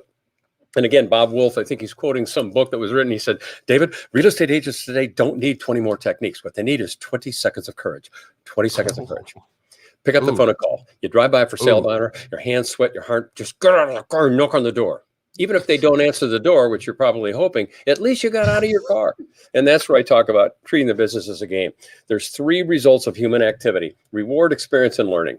And again, Bob Wolf, I think he's quoting some book that was written. He said, David, real estate agents today don't need 20 more techniques. What they need is 20 seconds of courage. 20 seconds of courage. Pick up the phone and call. You drive by for sale by owner, your hands sweat, your heart, just get out of the car and knock on the door. Even if they don't answer the door, which you're probably hoping, at least you got out of your car. And that's where I talk about treating the business as a game. There's three results of human activity: reward, experience, and learning.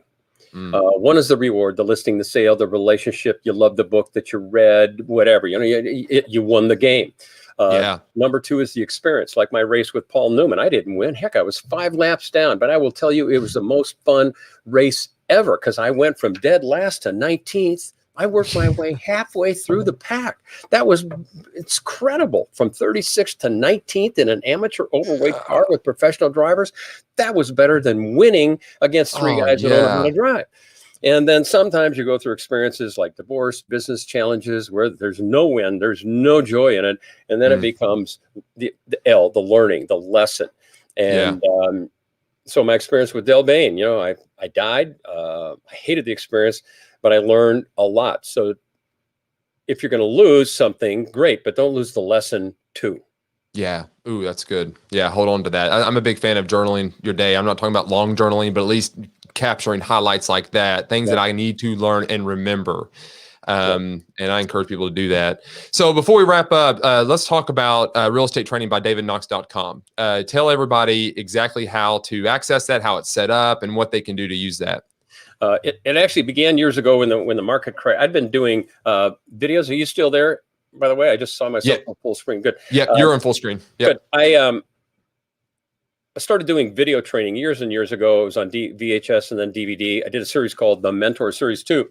One is the reward, the listing, the sale, the relationship. You love the book that you read, whatever. You won the game. Number two is the experience. Like my race with Paul Newman. I didn't win. Heck, I was 5 laps down. But I will tell you, it was the most fun race ever because I went from dead last to 19th. I worked my way halfway through the pack. It's credible. From 36th to 19th in an amateur overweight car with professional drivers. That was better than winning against three guys that don't know how to drive. And then sometimes you go through experiences like divorce, business challenges, where there's no win, there's no joy in it. And then it becomes the learning, the lesson. And so my experience with Del Bain, I died. I hated the experience, but I learned a lot. So if you're going to lose something, great, but don't lose the lesson too. Yeah. Ooh, that's good. Yeah. Hold on to that. I'm a big fan of journaling your day. I'm not talking about long journaling, but at least capturing highlights like that, things that I need to learn and remember. And I encourage people to do that. So before we wrap up, let's talk about real estate training by davidknox.com. Tell everybody exactly how to access that, how it's set up, and what they can do to use that. It actually began years ago when the market crashed. I'd been doing videos. Are you still there? By the way, I just saw myself on full screen. Good. Yeah, you're on full screen. Good. I started doing video training years and years ago. It was on VHS and then DVD. I did a series called The Mentor Series 2.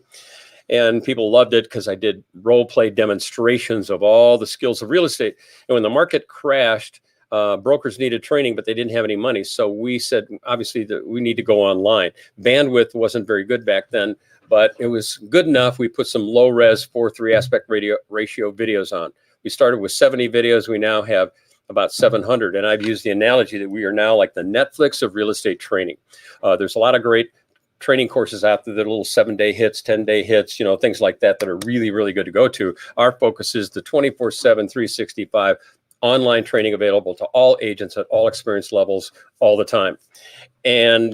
And people loved it because I did role play demonstrations of all the skills of real estate. And when the market crashed, brokers needed training, but they didn't have any money. So we said, obviously, that we need to go online. Bandwidth wasn't very good back then. but it was good enough. We put some low res 4:3 aspect ratio videos on. We started with 70 videos. We now have about 700. And I've used the analogy that we are now like the Netflix of real estate training. There's a lot of great training courses out there that are little 7-day hits, 10-day hits, things like that are really, really good to go to. Our focus is the 24/7, 365 online training available to all agents at all experience levels all the time. And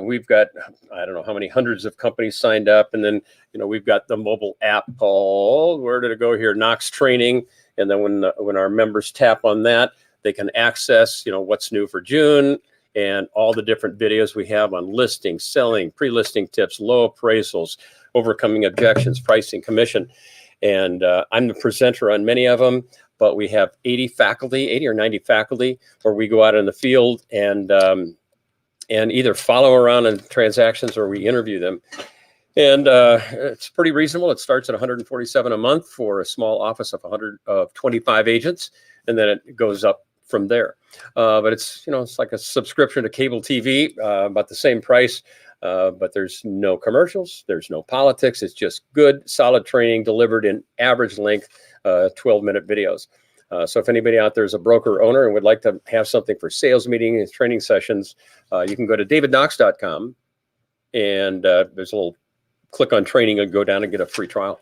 we've got, I don't know how many hundreds of companies signed up. And then, we've got the mobile app called, where did it go here? Knox Training. And then when our members tap on that, they can access, what's new for June and all the different videos we have on listing, selling, pre-listing tips, low appraisals, overcoming objections, pricing, commission. And I'm the presenter on many of them, but we have 80 or 90 faculty where we go out in the field and either follow around in transactions or we interview them. And it's pretty reasonable. It starts at $147 a month for a small office of 25 agents, and then it goes up from there. But it's like a subscription to cable TV, about the same price. But there's no commercials, there's no politics. It's just good, solid training delivered in average length, 12-minute videos. So if anybody out there is a broker owner and would like to have something for sales meetings and training sessions, you can go to davidknox.com, and there's a little click on training and go down and get a free trial.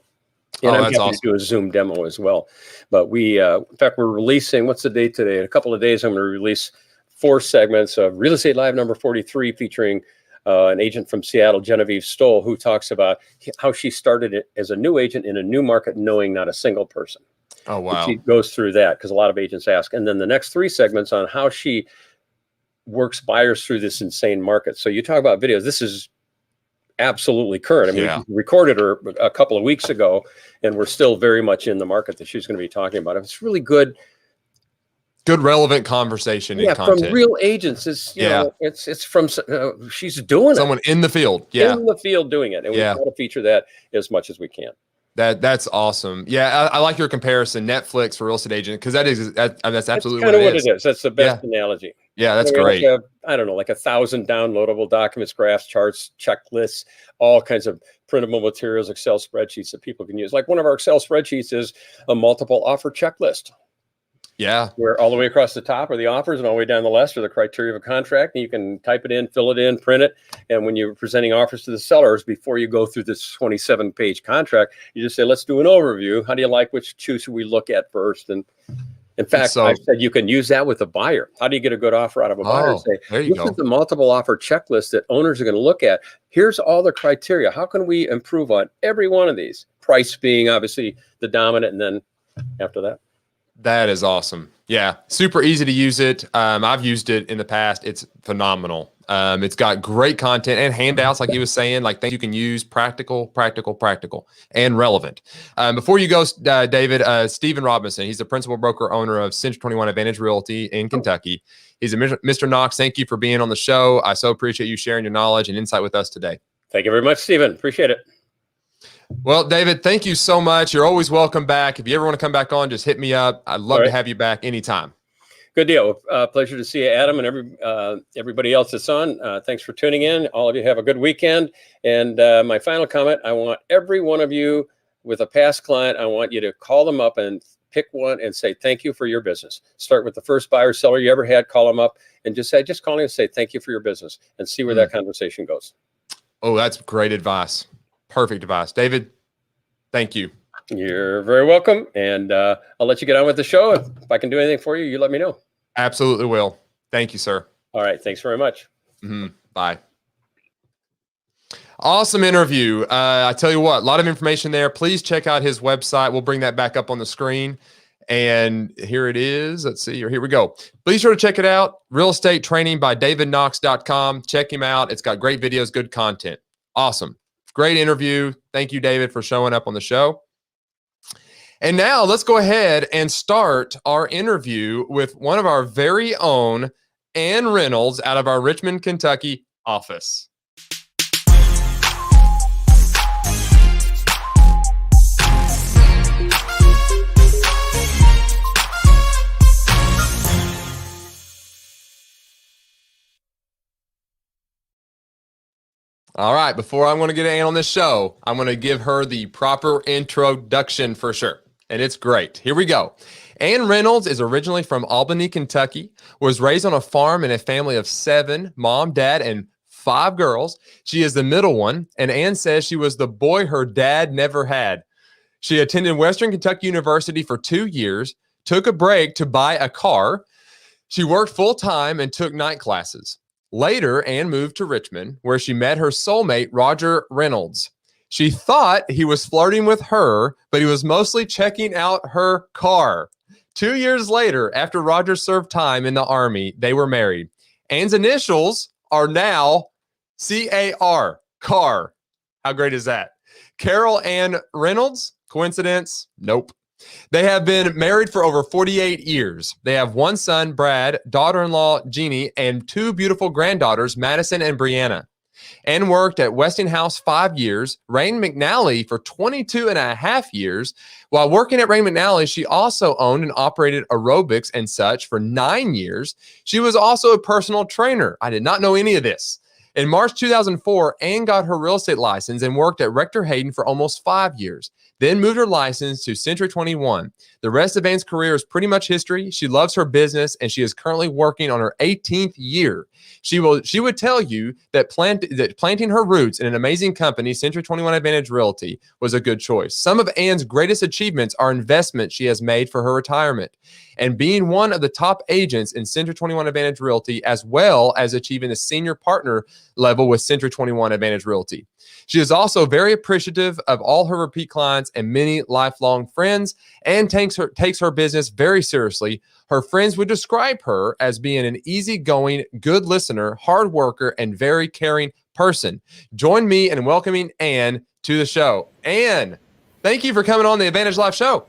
And I'm happy to do a Zoom demo as well. But we, in fact, we're releasing, what's the date today? In a couple of days, I'm going to release 4 segments of Real Estate Live number 43, featuring an agent from Seattle, Genevieve Stoll, who talks about how she started it as a new agent in a new market, knowing not a single person. Oh, wow. And she goes through that because a lot of agents ask. And then the next 3 segments on how she works buyers through this insane market. So you talk about videos. This is absolutely current. I mean, we recorded her a couple of weeks ago, and we're still very much in the market that she's going to be talking about. It's really good, relevant conversation. Yeah, and content from real agents. It's it's from she's doing someone in the field. In the field doing it, and we try to feature that as much as we can. That's awesome. Yeah, I like your comparison, Netflix for real estate agent, because that's absolutely kind of what it is. That's the best analogy. Yeah, that's great. Like I don't know, like 1,000 downloadable documents, graphs, charts, checklists, all kinds of printable materials, Excel spreadsheets that people can use. Like one of our Excel spreadsheets is a multiple offer checklist. Yeah. Where all the way across the top are the offers and all the way down the left are the criteria of a contract. And you can type it in, fill it in, print it. And when you're presenting offers to the sellers, before you go through this 27-page contract, you just say, let's do an overview. How do you like, which two should we look at first? And in fact, I said you can use that with a buyer. How do you get a good offer out of a buyer? Say, this is the multiple offer checklist that owners are going to look at. Here's all the criteria. How can we improve on every one of these? Price being obviously the dominant, and then after that. That is awesome. Yeah, super easy to use it. I've used it in the past. It's phenomenal. It's got great content and handouts, like he was saying, like things you can use, practical, and relevant. Before you go, David, Stephen Robinson, he's the principal broker owner of Century 21 Advantage Realty in Kentucky. He's a Mr. Knox. Thank you for being on the show. I so appreciate you sharing your knowledge and insight with us today. Thank you very much, Stephen. Appreciate it. Well, David, thank you so much. You're always welcome back. If you ever want to come back on, just hit me up. I'd love to have you back anytime. Good deal. Pleasure to see you, Adam, and everybody else that's on. Thanks for tuning in. All of you have a good weekend. And my final comment, I want every one of you with a past client, I want you to call them up and pick one and say, thank you for your business. Start with the first buyer seller you ever had, call them up and just call him and say, thank you for your business, and see where that conversation goes. Oh, that's great advice. Perfect advice. David, thank you. You're very welcome. And I'll let you get on with the show. If I can do anything for you, you let me know. Absolutely will. Thank you, sir. All right. Thanks very much. Bye. Awesome interview. I tell you what, a lot of information there. Please check out his website. We'll bring that back up on the screen. And here it is. Let's see. Here we go. Be sure to check it out. Real Estate Training by davidknox.com. Check him out. It's got great videos, good content. Awesome. Great interview. Thank you, David, for showing up on the show. And now let's go ahead and start our interview with one of our very own, Ann Reynolds, out of our Richmond, Kentucky office. All right, before I'm going to get Ann on this show, I'm going to give her the proper introduction for sure. And it's great. Here we go. Ann Reynolds is originally from Albany, Kentucky, was raised on a farm in a family of 7, mom, dad, and 5 girls. She is the middle one, and Ann says she was the boy her dad never had. She attended Western Kentucky University for 2 years, took a break to buy a car. She worked full-time and took night classes. Later, Ann moved to Richmond, where she met her soulmate, Roger Reynolds. She thought he was flirting with her, but he was mostly checking out her car. 2 years later, after Roger served time in the Army, they were married. Ann's initials are now CAR, car. How great is that? Carol Ann Reynolds? Coincidence? Nope. They have been married for over 48 years. They have 1 son, Brad, daughter-in-law, Jeannie, and 2 beautiful granddaughters, Madison and Brianna. Ann worked at Westinghouse 5 years, Rain McNally for 22 and a half years. While working at Rain McNally, she also owned and operated aerobics and such for 9 years. She was also a personal trainer. I did not know any of this. In March 2004, Ann got her real estate license and worked at Rector Hayden for almost 5 years, then moved her license to Century 21. The rest of Ann's career is pretty much history. She loves her business, and she is currently working on her 18th year. She would tell you that planting her roots in an amazing company, Century 21 Advantage Realty, was a good choice. Some of Ann's greatest achievements are investments she has made for her retirement, and being one of the top agents in Century 21 Advantage Realty, as well as achieving the senior partner level with Century 21 Advantage Realty. She is also very appreciative of all her repeat clients and many lifelong friends, and takes her business very seriously. Her friends would describe her as being an easygoing, good listener, hard worker, and very caring person. Join me in welcoming Ann to the show. Ann, thank you for coming on the Advantage Live show.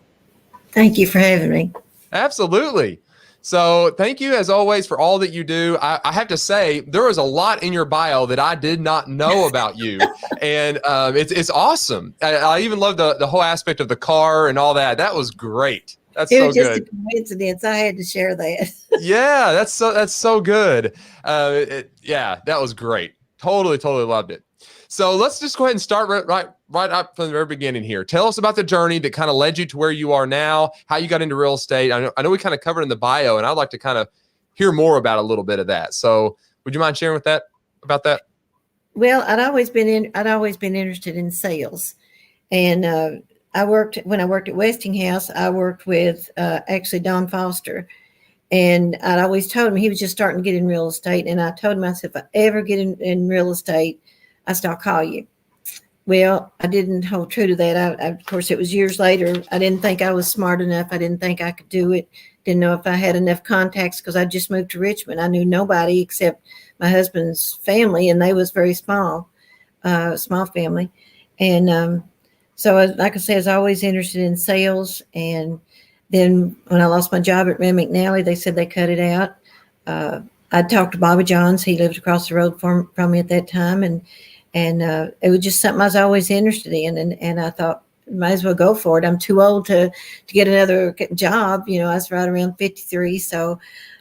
Thank you for having me. Absolutely. So thank you, as always, for all that you do. I have to say, there was a lot in your bio that I did not know about you. And it's awesome. I even love the whole aspect of the car and all that. That was great. That's It so was just good. a coincidence. I had to share that. Yeah, that's so good. Yeah, that was great. Totally loved it. So let's just go ahead and start right up from the very beginning here. Tell us about the journey that kind of led you to where you are now, how you got into real estate. I know we kind of covered in the bio, and I'd like to kind of hear more about a little bit of that. So would you mind sharing about that? Well, I'd always been interested in sales, and when I worked at Westinghouse, I worked with actually Don Foster, and I'd always told him, he was just starting to get in real estate, and I told him, I said, if I ever get in real estate, I'll call you. Well, I didn't hold true to that. Of course, it was years later. I didn't think I was smart enough. I didn't think I could do it. Didn't know if I had enough contacts, because I just moved to Richmond. I knew nobody except my husband's family, and they was very small family. And so, like I said, I was always interested in sales. And then when I lost my job at Rain McNally, they said they cut it out. I talked to Bobby Johns. He lived across the road from me at that time, and it was just something I was always interested in, and I thought, might as well go for it. I'm too old to get another job. I was right around 53, so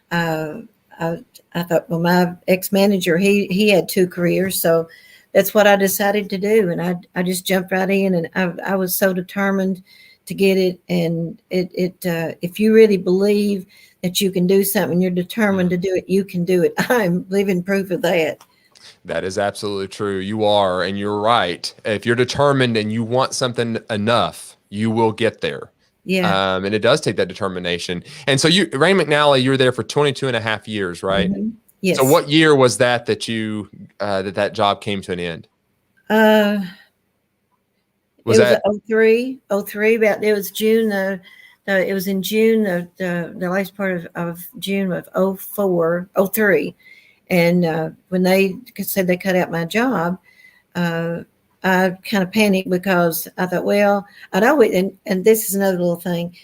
I thought, well, my ex-manager, he had 2 careers, so that's what I decided to do, and I just jumped right in, and I was so determined to get it. And if you really believe that you can do something, you're determined to do it, you can do it. I'm living proof of that. That is absolutely true. You are, and you're right. If you're determined and you want something enough, you will get there. Yeah. And it does take that determination. And so Rain McNally, you were there for 22 and a half years, right? Mm-hmm. Yes. So what year was that you that job came to an end? Was 03, about, it was June, it was in June of the last part of June of 03. And when they said they cut out my job, I kind of panicked, because I thought, well, I'd always, and this is another little thing.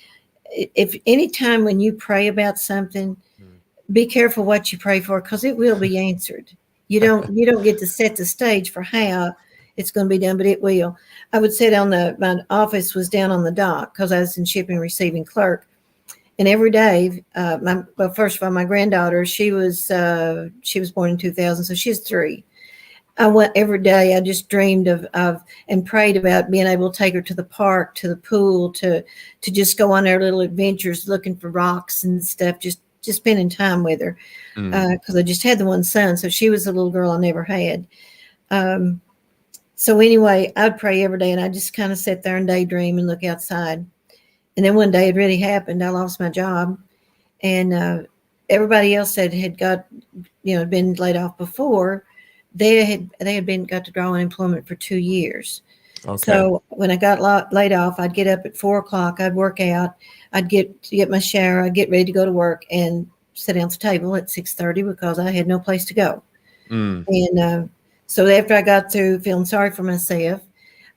If anytime when you pray about something, be careful what you pray for, because it will be answered. You don't get to set the stage for how it's going to be done, but it will. I would sit my office was down on the dock, because I was in shipping and receiving clerk. And every day, first of all, my granddaughter, she was born in 2000, so she's 3. I went every day. I just dreamed of and prayed about being able to take her to the park, to the pool, to just go on our little adventures, looking for rocks and stuff, just spending time with her. Mm. Because I just had the one son, so she was the little girl I never had. So anyway, I'd pray every day, and I just kind of sit there and daydream and look outside. And then one day it really happened. I lost my job, and everybody else that had got, been laid off before, they had been got to draw unemployment for 2 years. Okay. So when I got laid off, I'd get up at 4 o'clock. I'd work out. I'd get my shower. I'd get ready to go to work and sit down at the table at 6:30 because I had no place to go. Mm. And so after I got through feeling sorry for myself,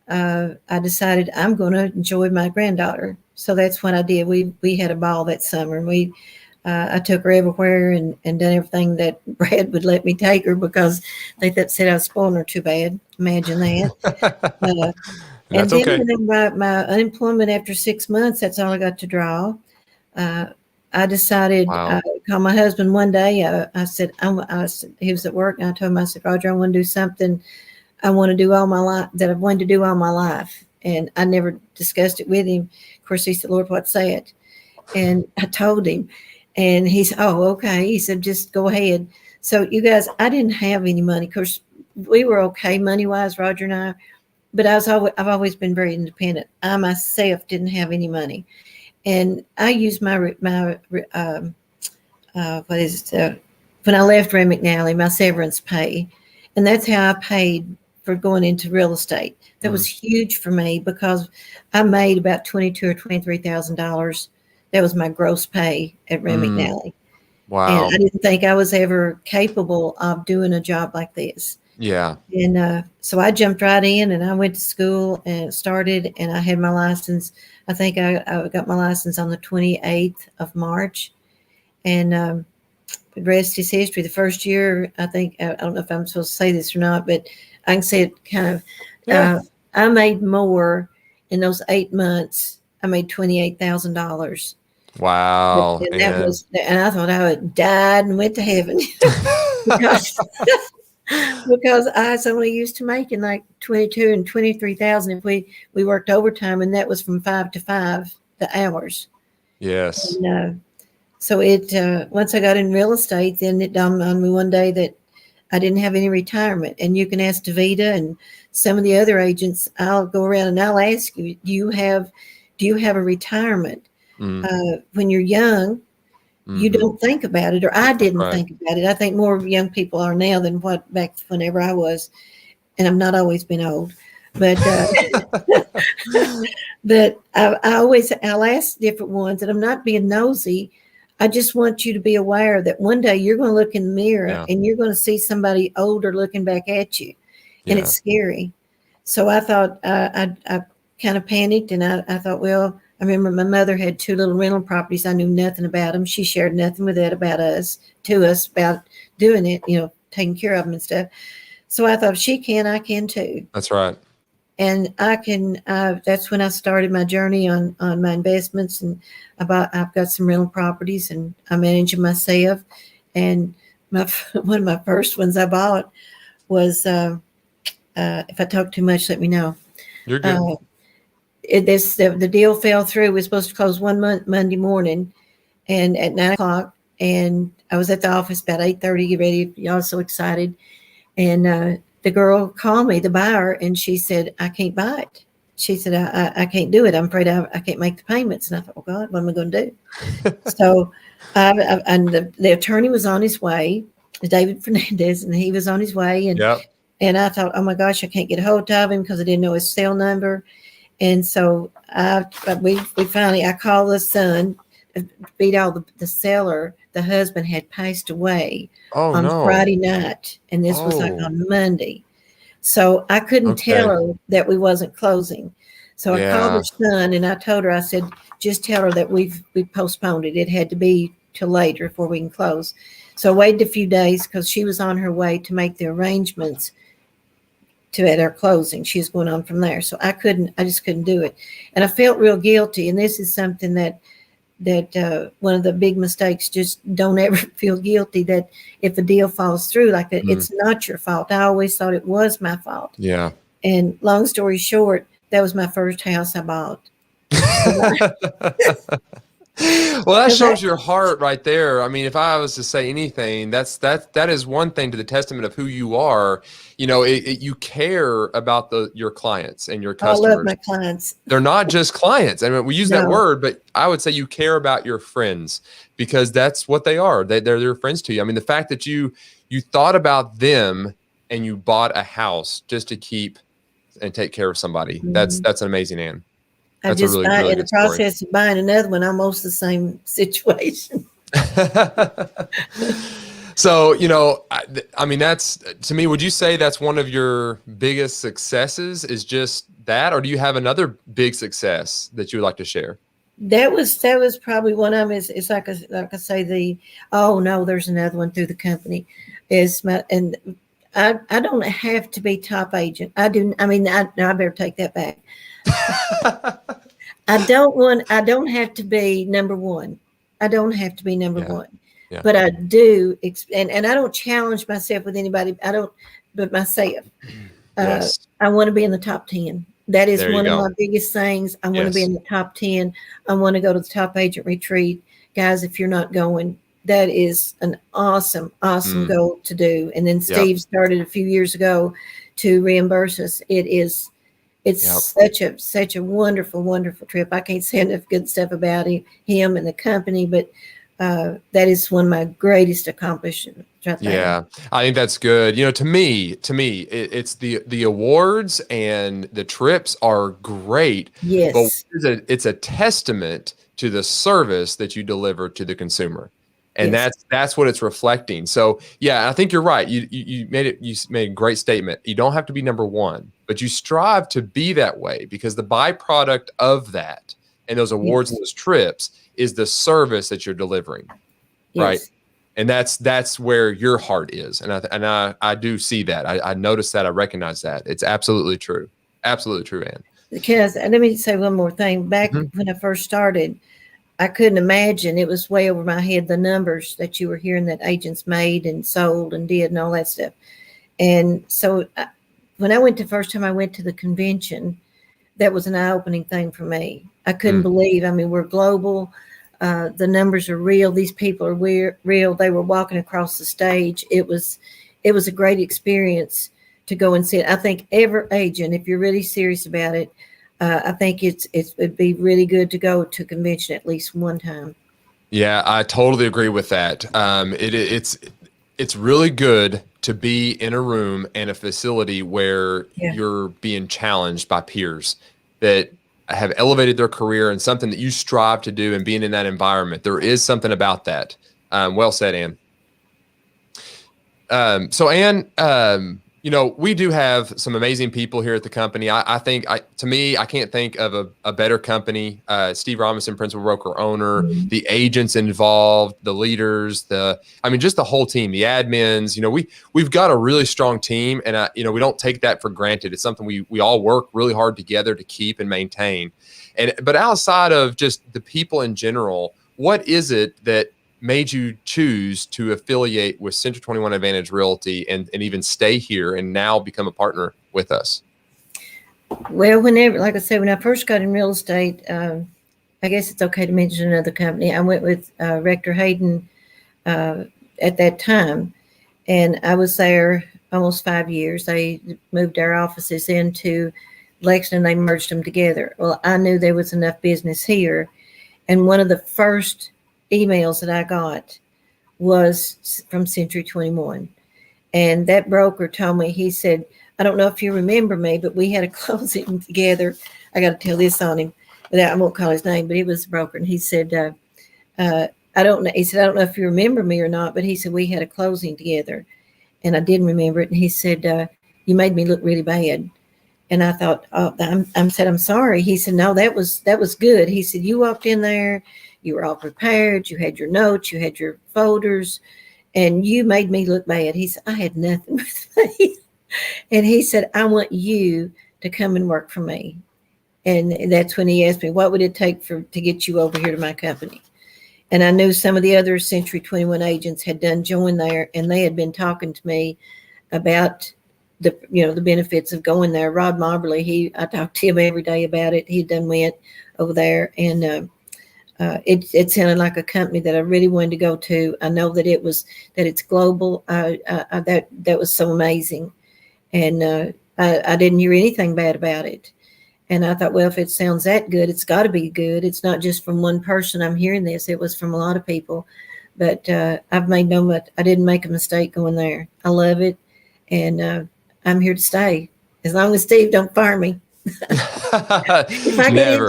I decided I'm going to enjoy my granddaughter. So that's what I did. We had a ball that summer, and I took her everywhere and done everything that Brad would let me take her because they said I was spoiling her too bad. Imagine that. And That's then okay. when my unemployment after 6 months, that's all I got to draw. I decided, Wow. I called my husband one day. I said, he was at work, and I told him, I said, Roger, I want to do something I want to do all my life that I've wanted to do all my life. And I never discussed it with him. Of course, he said, Lord, what's that? And I told him, and he said, oh, okay. He said, just go ahead. So you guys, I didn't have any money. Of course, we were okay money-wise, Roger and I, but I've always been very independent. I myself didn't have any money. And I used my when I left Ray McNally, my severance pay, and that's how I paid for going into real estate. That was huge for me because I made about $22,000 or $23,000. That was my gross pay at Ray McNally, and Wow. I didn't think I was ever capable of doing a job like this. Yeah. And so I jumped right in, and I went to school and started, and I had my license. I think I got my license on the 28th of March, and the rest is history. The first year, I think, I don't know if I'm supposed to say this or not, but I can say it kind of, Yeah. I made more in those 8 months. I made $28,000. Wow. And that was, and I thought I would died and went to heaven because because I was only used to making like 22 and 23,000 if we worked overtime, and that was from 5 to 5 the hours. Yes. And so once I got in real estate, then it dawned on me one day that I didn't have any retirement. And you can ask Davita and some of the other agents. I'll go around and I'll ask you, do you have a retirement? When you're young, you don't think about it, or I didn't think about it. I think more young people are now than what back whenever I was, and I've not always been old, but but I'll ask different ones, and I'm not being nosy. I just want you to be aware that one day you're going to look in the mirror and you're going to see somebody older looking back at you, and it's scary. So I thought I kind of panicked, and I thought, well, I remember my mother had 2 little rental properties. I knew nothing about them. She shared nothing with Ed about us about doing it, taking care of them and stuff. So I thought if she can, I can too. That's right. And I can. That's when I started my journey on my investments, and I've got some rental properties, and I manage them myself. And one of my first ones I bought was. If I talk too much, let me know. You're good. The deal fell through. We were supposed to close Monday morning, and at 9 o'clock, and I was at the office about 8:30. Get ready, y'all so excited, and the girl called me, the buyer, and she said, "I can't buy it." She said, "I can't do it. I'm afraid I can't make the payments." And I thought, "Oh God, what am I going to do?" So, and the attorney was on his way, David Fernandez, and he was on his way, and I thought, "Oh my gosh, I can't get a hold of him because I didn't know his cell number." And so we finally, I called the son, beat all the seller. The husband had passed away on Friday night, and this was like on Monday. So I couldn't tell her that we wasn't closing. So I called her son, and I told her, I said, just tell her that we postponed it. It had to be till later before we can close. So I waited a few days because she was on her way to make the arrangements at our closing. She was going on from there. So I just couldn't do it. And I felt real guilty. And this is something that one of the big mistakes, just don't ever feel guilty that if a deal falls through like that, it's not your fault. I always thought it was my fault. Yeah. And long story short, that was my first house I bought. Well, that shows your heart right there. I mean, if I was to say anything, that is one thing to the testament of who you are. You know, you care about your clients and your customers. I love my clients. They're not just clients. I mean, we use that No. word, but I would say you care about your friends, because that's what they are. They're your friends to you. I mean, the fact that you thought about them and you bought a house just to keep and take care of somebody. That's an amazing, Ann. That's I just really in the process of buying another one, almost the same situation. So, you know, I mean, that's, to me, would you say that's one of your biggest successes, is just that, or do you have another big success that you would like to share? That was probably one of them. It's like I say, oh no, there's another one through the company. And I don't have to be top agent. I do. I mean, I better take that back. I don't have to be number one. I don't have to be number one, but I do. And I don't challenge myself with anybody. But myself, Yes. I want to be in the top 10. That is one of my biggest things. I want to be in the top 10. I want to go to the top agent retreat. Guys, if you're not going, that is an awesome goal to do. And then Steve started a few years ago to reimburse us. It's such a wonderful trip. I can't say enough good stuff about him and the company, but that is one of my greatest accomplishments right there. Yeah, I think that's good. You know, to me, it's the awards and the trips are great. Yes, but it's a testament to the service that you deliver to the consumer. And that's what it's reflecting. So yeah, I think you're right. You made a great statement. You don't have to be number one, but you strive to be that way, because the byproduct of that and those awards and those trips is the service that you're delivering. Right. And that's where your heart is. And I do see that. I notice that. I recognize that. It's absolutely true. Absolutely true, Ann. Because, and let me say one more thing. Back when I first started, I couldn't imagine, it was way over my head, the numbers that you were hearing that agents made and sold and did and all that stuff. And so when first time I went to the convention, that was an eye-opening thing for me. I couldn't believe, I mean, we're global. The numbers are real. These people are real. They were walking across the stage. It was a great experience to go and see it. I think every agent, if you're really serious about it, I think it'd be really good to go to a convention at least one time. Yeah, I totally agree with that. It's really good to be in a room and a facility where you're being challenged by peers that have elevated their career and something that you strive to do, and being in that environment. There is something about that. Well said, Ann. So Ann, you know, we do have some amazing people here at the company. I think, to me, I can't think of a better company. Steve Robinson, principal broker owner, the agents involved, the leaders, just the whole team, the admins. You know, we've got a really strong team, and you know, we don't take that for granted. It's something we all work really hard together to keep and maintain. But outside of just the people in general, what is it that made you choose to affiliate with Century 21 Advantage Realty and even stay here and now become a partner with us? Well, like I said, when I first got in real estate, I guess it's okay to mention another company. I went with Rector Hayden at that time, and I was there almost 5 years. They moved our offices into Lexington. They merged them together. Well, I knew there was enough business here, and one of the first emails that I got was from Century 21. And that broker told me, he said, I don't know if you remember me, but we had a closing together. I got to tell this on him, but I won't call his name, but he was a broker. And he said, I don't know. He said, I don't know if you remember me or not, but he said, we had a closing together. And I didn't remember it. And he said, you made me look really bad. And I thought, I'm sorry. He said, no, that was good. He said, you walked in there, you were all prepared. You had your notes, you had your folders, and you made me look bad. He said, I had nothing with me. And he said, I want you to come and work for me. And that's when he asked me, what would it take to get you over here to my company? And I knew some of the other Century 21 agents had joined there, and they had been talking to me about the benefits of going there. Rod Mobberly, I talked to him every day about it. He went over there, and it sounded like a company that I really wanted to go to. I know that it's global. That was so amazing, and I didn't hear anything bad about it. And I thought, well, if it sounds that good, it's got to be good. It's not just from one person. I'm hearing this. It was from a lot of people. But I didn't make a mistake going there. I love it. And I'm here to stay. As long as Steve don't fire me. If I get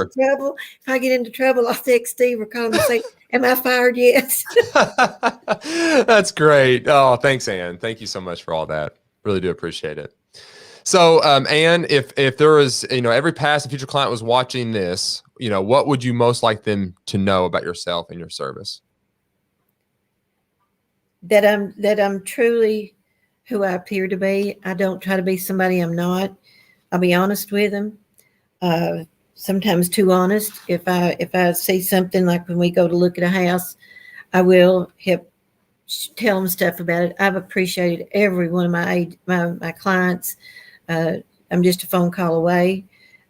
into trouble, I'll text Steve or call him and say, am I fired yet? That's great. Oh, thanks, Ann. Thank you so much for all that. Really do appreciate it. So, Ann, if there was, every past and future client was watching this, what would you most like them to know about yourself and your service? That I'm truly who I appear to be. I don't try to be somebody I'm not. I'll be honest with them. Sometimes too honest. If I see something, like when we go to look at a house, I will tell them stuff about it. I've appreciated every one of my clients. I'm just a phone call away,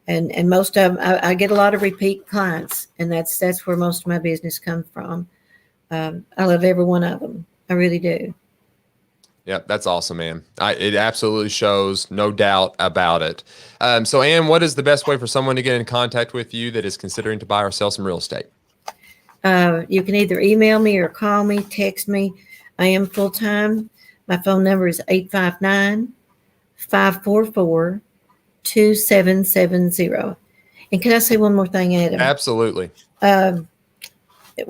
and most of them, I get a lot of repeat clients, and that's where most of my business comes from. I love every one of them. I really do. Yeah, that's awesome, man. It absolutely shows, no doubt about it. So, Ann, what is the best way for someone to get in contact with you that is considering to buy or sell some real estate? You can either email me or call me, text me. I am full-time. My phone number is 859-544-2770. And can I say one more thing, Adam? Absolutely. When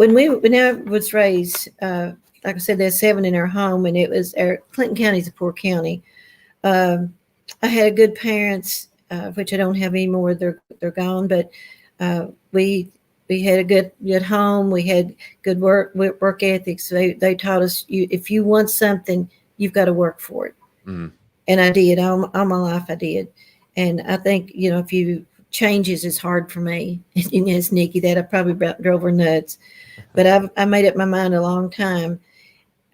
I was raised, like I said, there's 7 in our home, and Clinton County is a poor county. I had good parents, which I don't have anymore. They're gone, but we had a good home. We had good work ethics. They taught us, if you want something, you've got to work for it. Mm. And I did. All my life I did. And I think, if you changes is hard for me. And it's Nikki that I probably drove her nuts. But I made up my mind a long time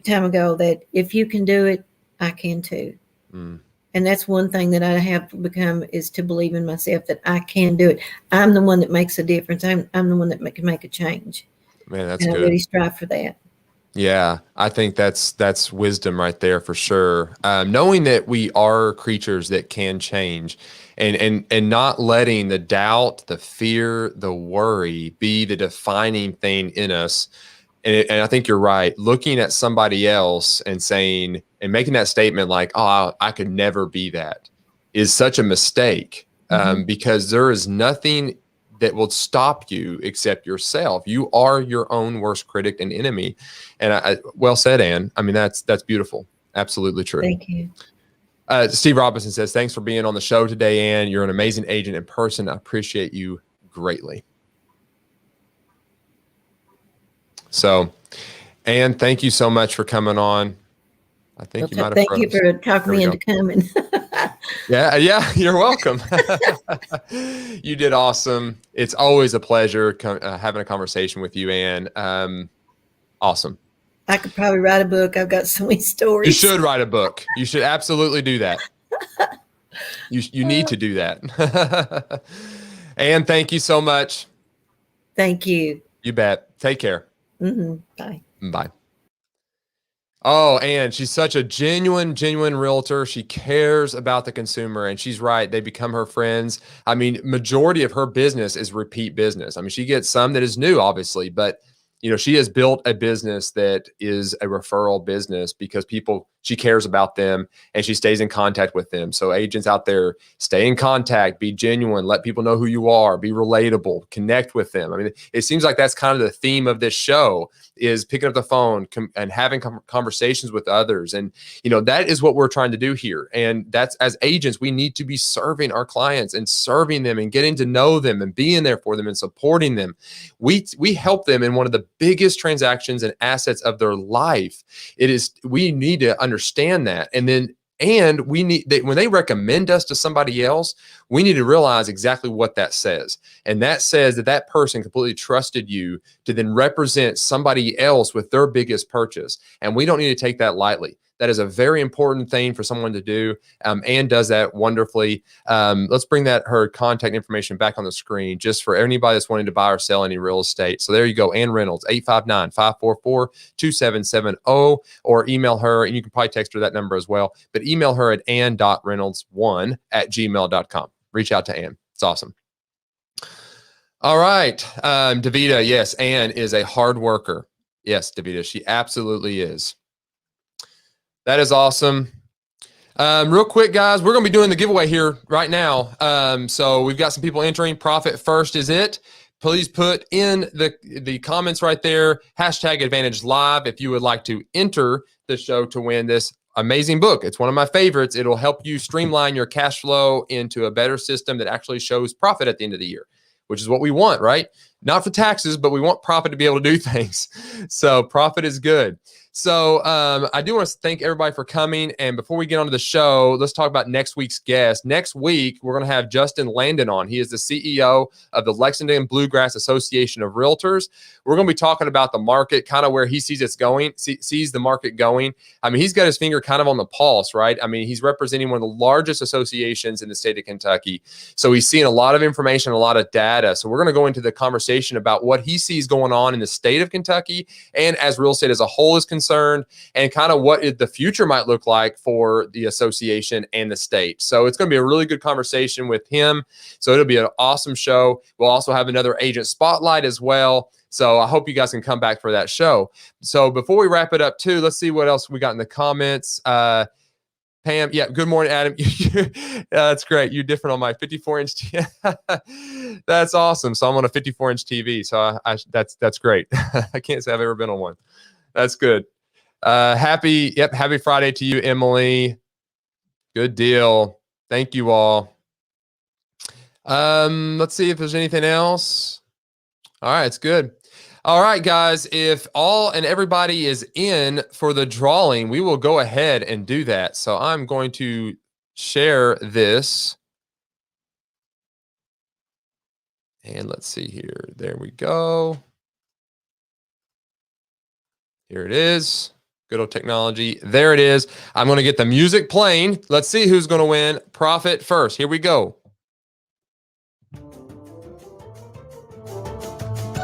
ago that if you can do it, I can too. Mm. And that's one thing that I have become, is to believe in myself that I can do it. I'm the one that makes a difference. I'm the one that can make a change. Man, that's good. I really strive for that. Yeah, I think that's wisdom right there for sure. Knowing that we are creatures that can change, and not letting the doubt, the fear, the worry be the defining thing in us. And I think you're right. Looking at somebody else and saying and making that statement like, "Oh, I could never be that," is such a mistake, because there is nothing that will stop you except yourself. You are your own worst critic and enemy. And well said, Ann. I mean, that's beautiful. Absolutely true. Thank you. Steve Robinson says, thanks for being on the show today, Ann. You're an amazing agent in person. I appreciate you greatly. So, Ann, thank you so much for coming on. I think you might have. Thank you for talking me into coming. Yeah, you're welcome. You did awesome. It's always a pleasure having a conversation with you, Ann. Awesome. I could probably write a book. I've got so many stories. You should write a book. You should absolutely do that. You need to do that. Ann, thank you so much. Thank you. You bet. Take care. Bye. Bye. Oh, and she's such a genuine realtor. She cares about the consumer, and she's right. They become her friends. I mean, majority of her business is repeat business. I mean, she gets some that is new, obviously, but she has built a business that is a referral business because she cares about them and she stays in contact with them. So agents out there, stay in contact, be genuine, let people know who you are, be relatable, connect with them. I mean, it seems like that's kind of the theme of this show, is picking up the phone and having conversations with others. And, that is what we're trying to do here. And that's, as agents, we need to be serving our clients and serving them and getting to know them and being there for them and supporting them. We help them in one of the biggest transactions and assets of their life. We need to understand that. And then And when they recommend us to somebody else, we need to realize exactly what that says. And that says that person completely trusted you to then represent somebody else with their biggest purchase. And we don't need to take that lightly. That is a very important thing for someone to do. Ann does that wonderfully. Let's bring her contact information back on the screen just for anybody that's wanting to buy or sell any real estate. So there you go. Ann Reynolds, 859-544-2770, or email her, and you can probably text her that number as well, but email her at ann.reynolds1@gmail.com. Reach out to Ann. It's awesome. All right. Davida, yes, Ann is a hard worker. Yes, Davida, she absolutely is. That is awesome. Real quick, guys, we're going to be doing the giveaway here right now. So we've got some people entering. Profit first is it. Please put in the comments right there, #Advantage Live, if you would like to enter the show to win this amazing book. It's one of my favorites. It'll help you streamline your cash flow into a better system that actually shows profit at the end of the year, which is what we want, right? Not for taxes, but we want profit to be able to do things. So profit is good. So I do want to thank everybody for coming. And before we get on to the show, let's talk about next week's guest. Next week, we're going to have Justin Landon on. He is the CEO of the Lexington Bluegrass Association of Realtors. We're going to be talking about the market, kind of where he sees it's going, sees the market going. I mean, he's got his finger kind of on the pulse, right? I mean, he's representing one of the largest associations in the state of Kentucky. So he's seeing a lot of information, a lot of data. So we're going to go into the conversation about what he sees going on in the state of Kentucky and as real estate as a whole is concerned, and kind of what the future might look like for the association and the state. So it's going to be a really good conversation with him. So it'll be an awesome show. We'll also have another agent spotlight as well. So I hope you guys can come back for that show. So before we wrap it up too, let's see what else we got in the comments. Pam, yeah, good morning, Adam. That's great. You're different on my 54-inch TV. That's awesome. So I'm on a 54-inch TV. So that's great. I can't say I've ever been on one. That's good. Happy Friday to you, Emily. Good deal. Thank you all. Let's see if there's anything else. All right, it's good. All right, guys, if all and everybody is in for the drawing, we will go ahead and do that. So I'm going to share this. And let's see here. There we go. Here it is. Good old technology. There it is. I'm going to get the music playing. Let's see who's going to win. Profit first. Here we go.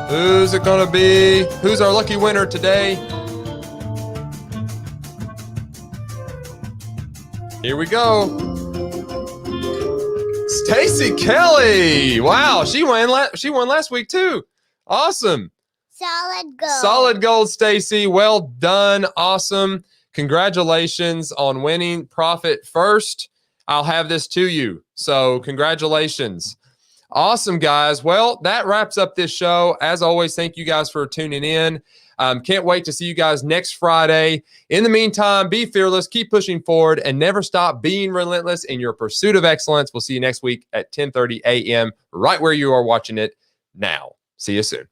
Who's it going to be? Who's our lucky winner today? Here we go. Stacy Kelly. Wow, she won last week too. Awesome. Solid gold. Solid gold, Stacy. Well done. Awesome. Congratulations on winning. Profit first. I'll have this to you. So congratulations. Awesome, guys. Well, that wraps up this show. As always, thank you guys for tuning in. Can't wait to see you guys next Friday. In the meantime, be fearless, keep pushing forward, and never stop being relentless in your pursuit of excellence. We'll see you next week at 10:30 a.m. right where you are watching it now. See you soon.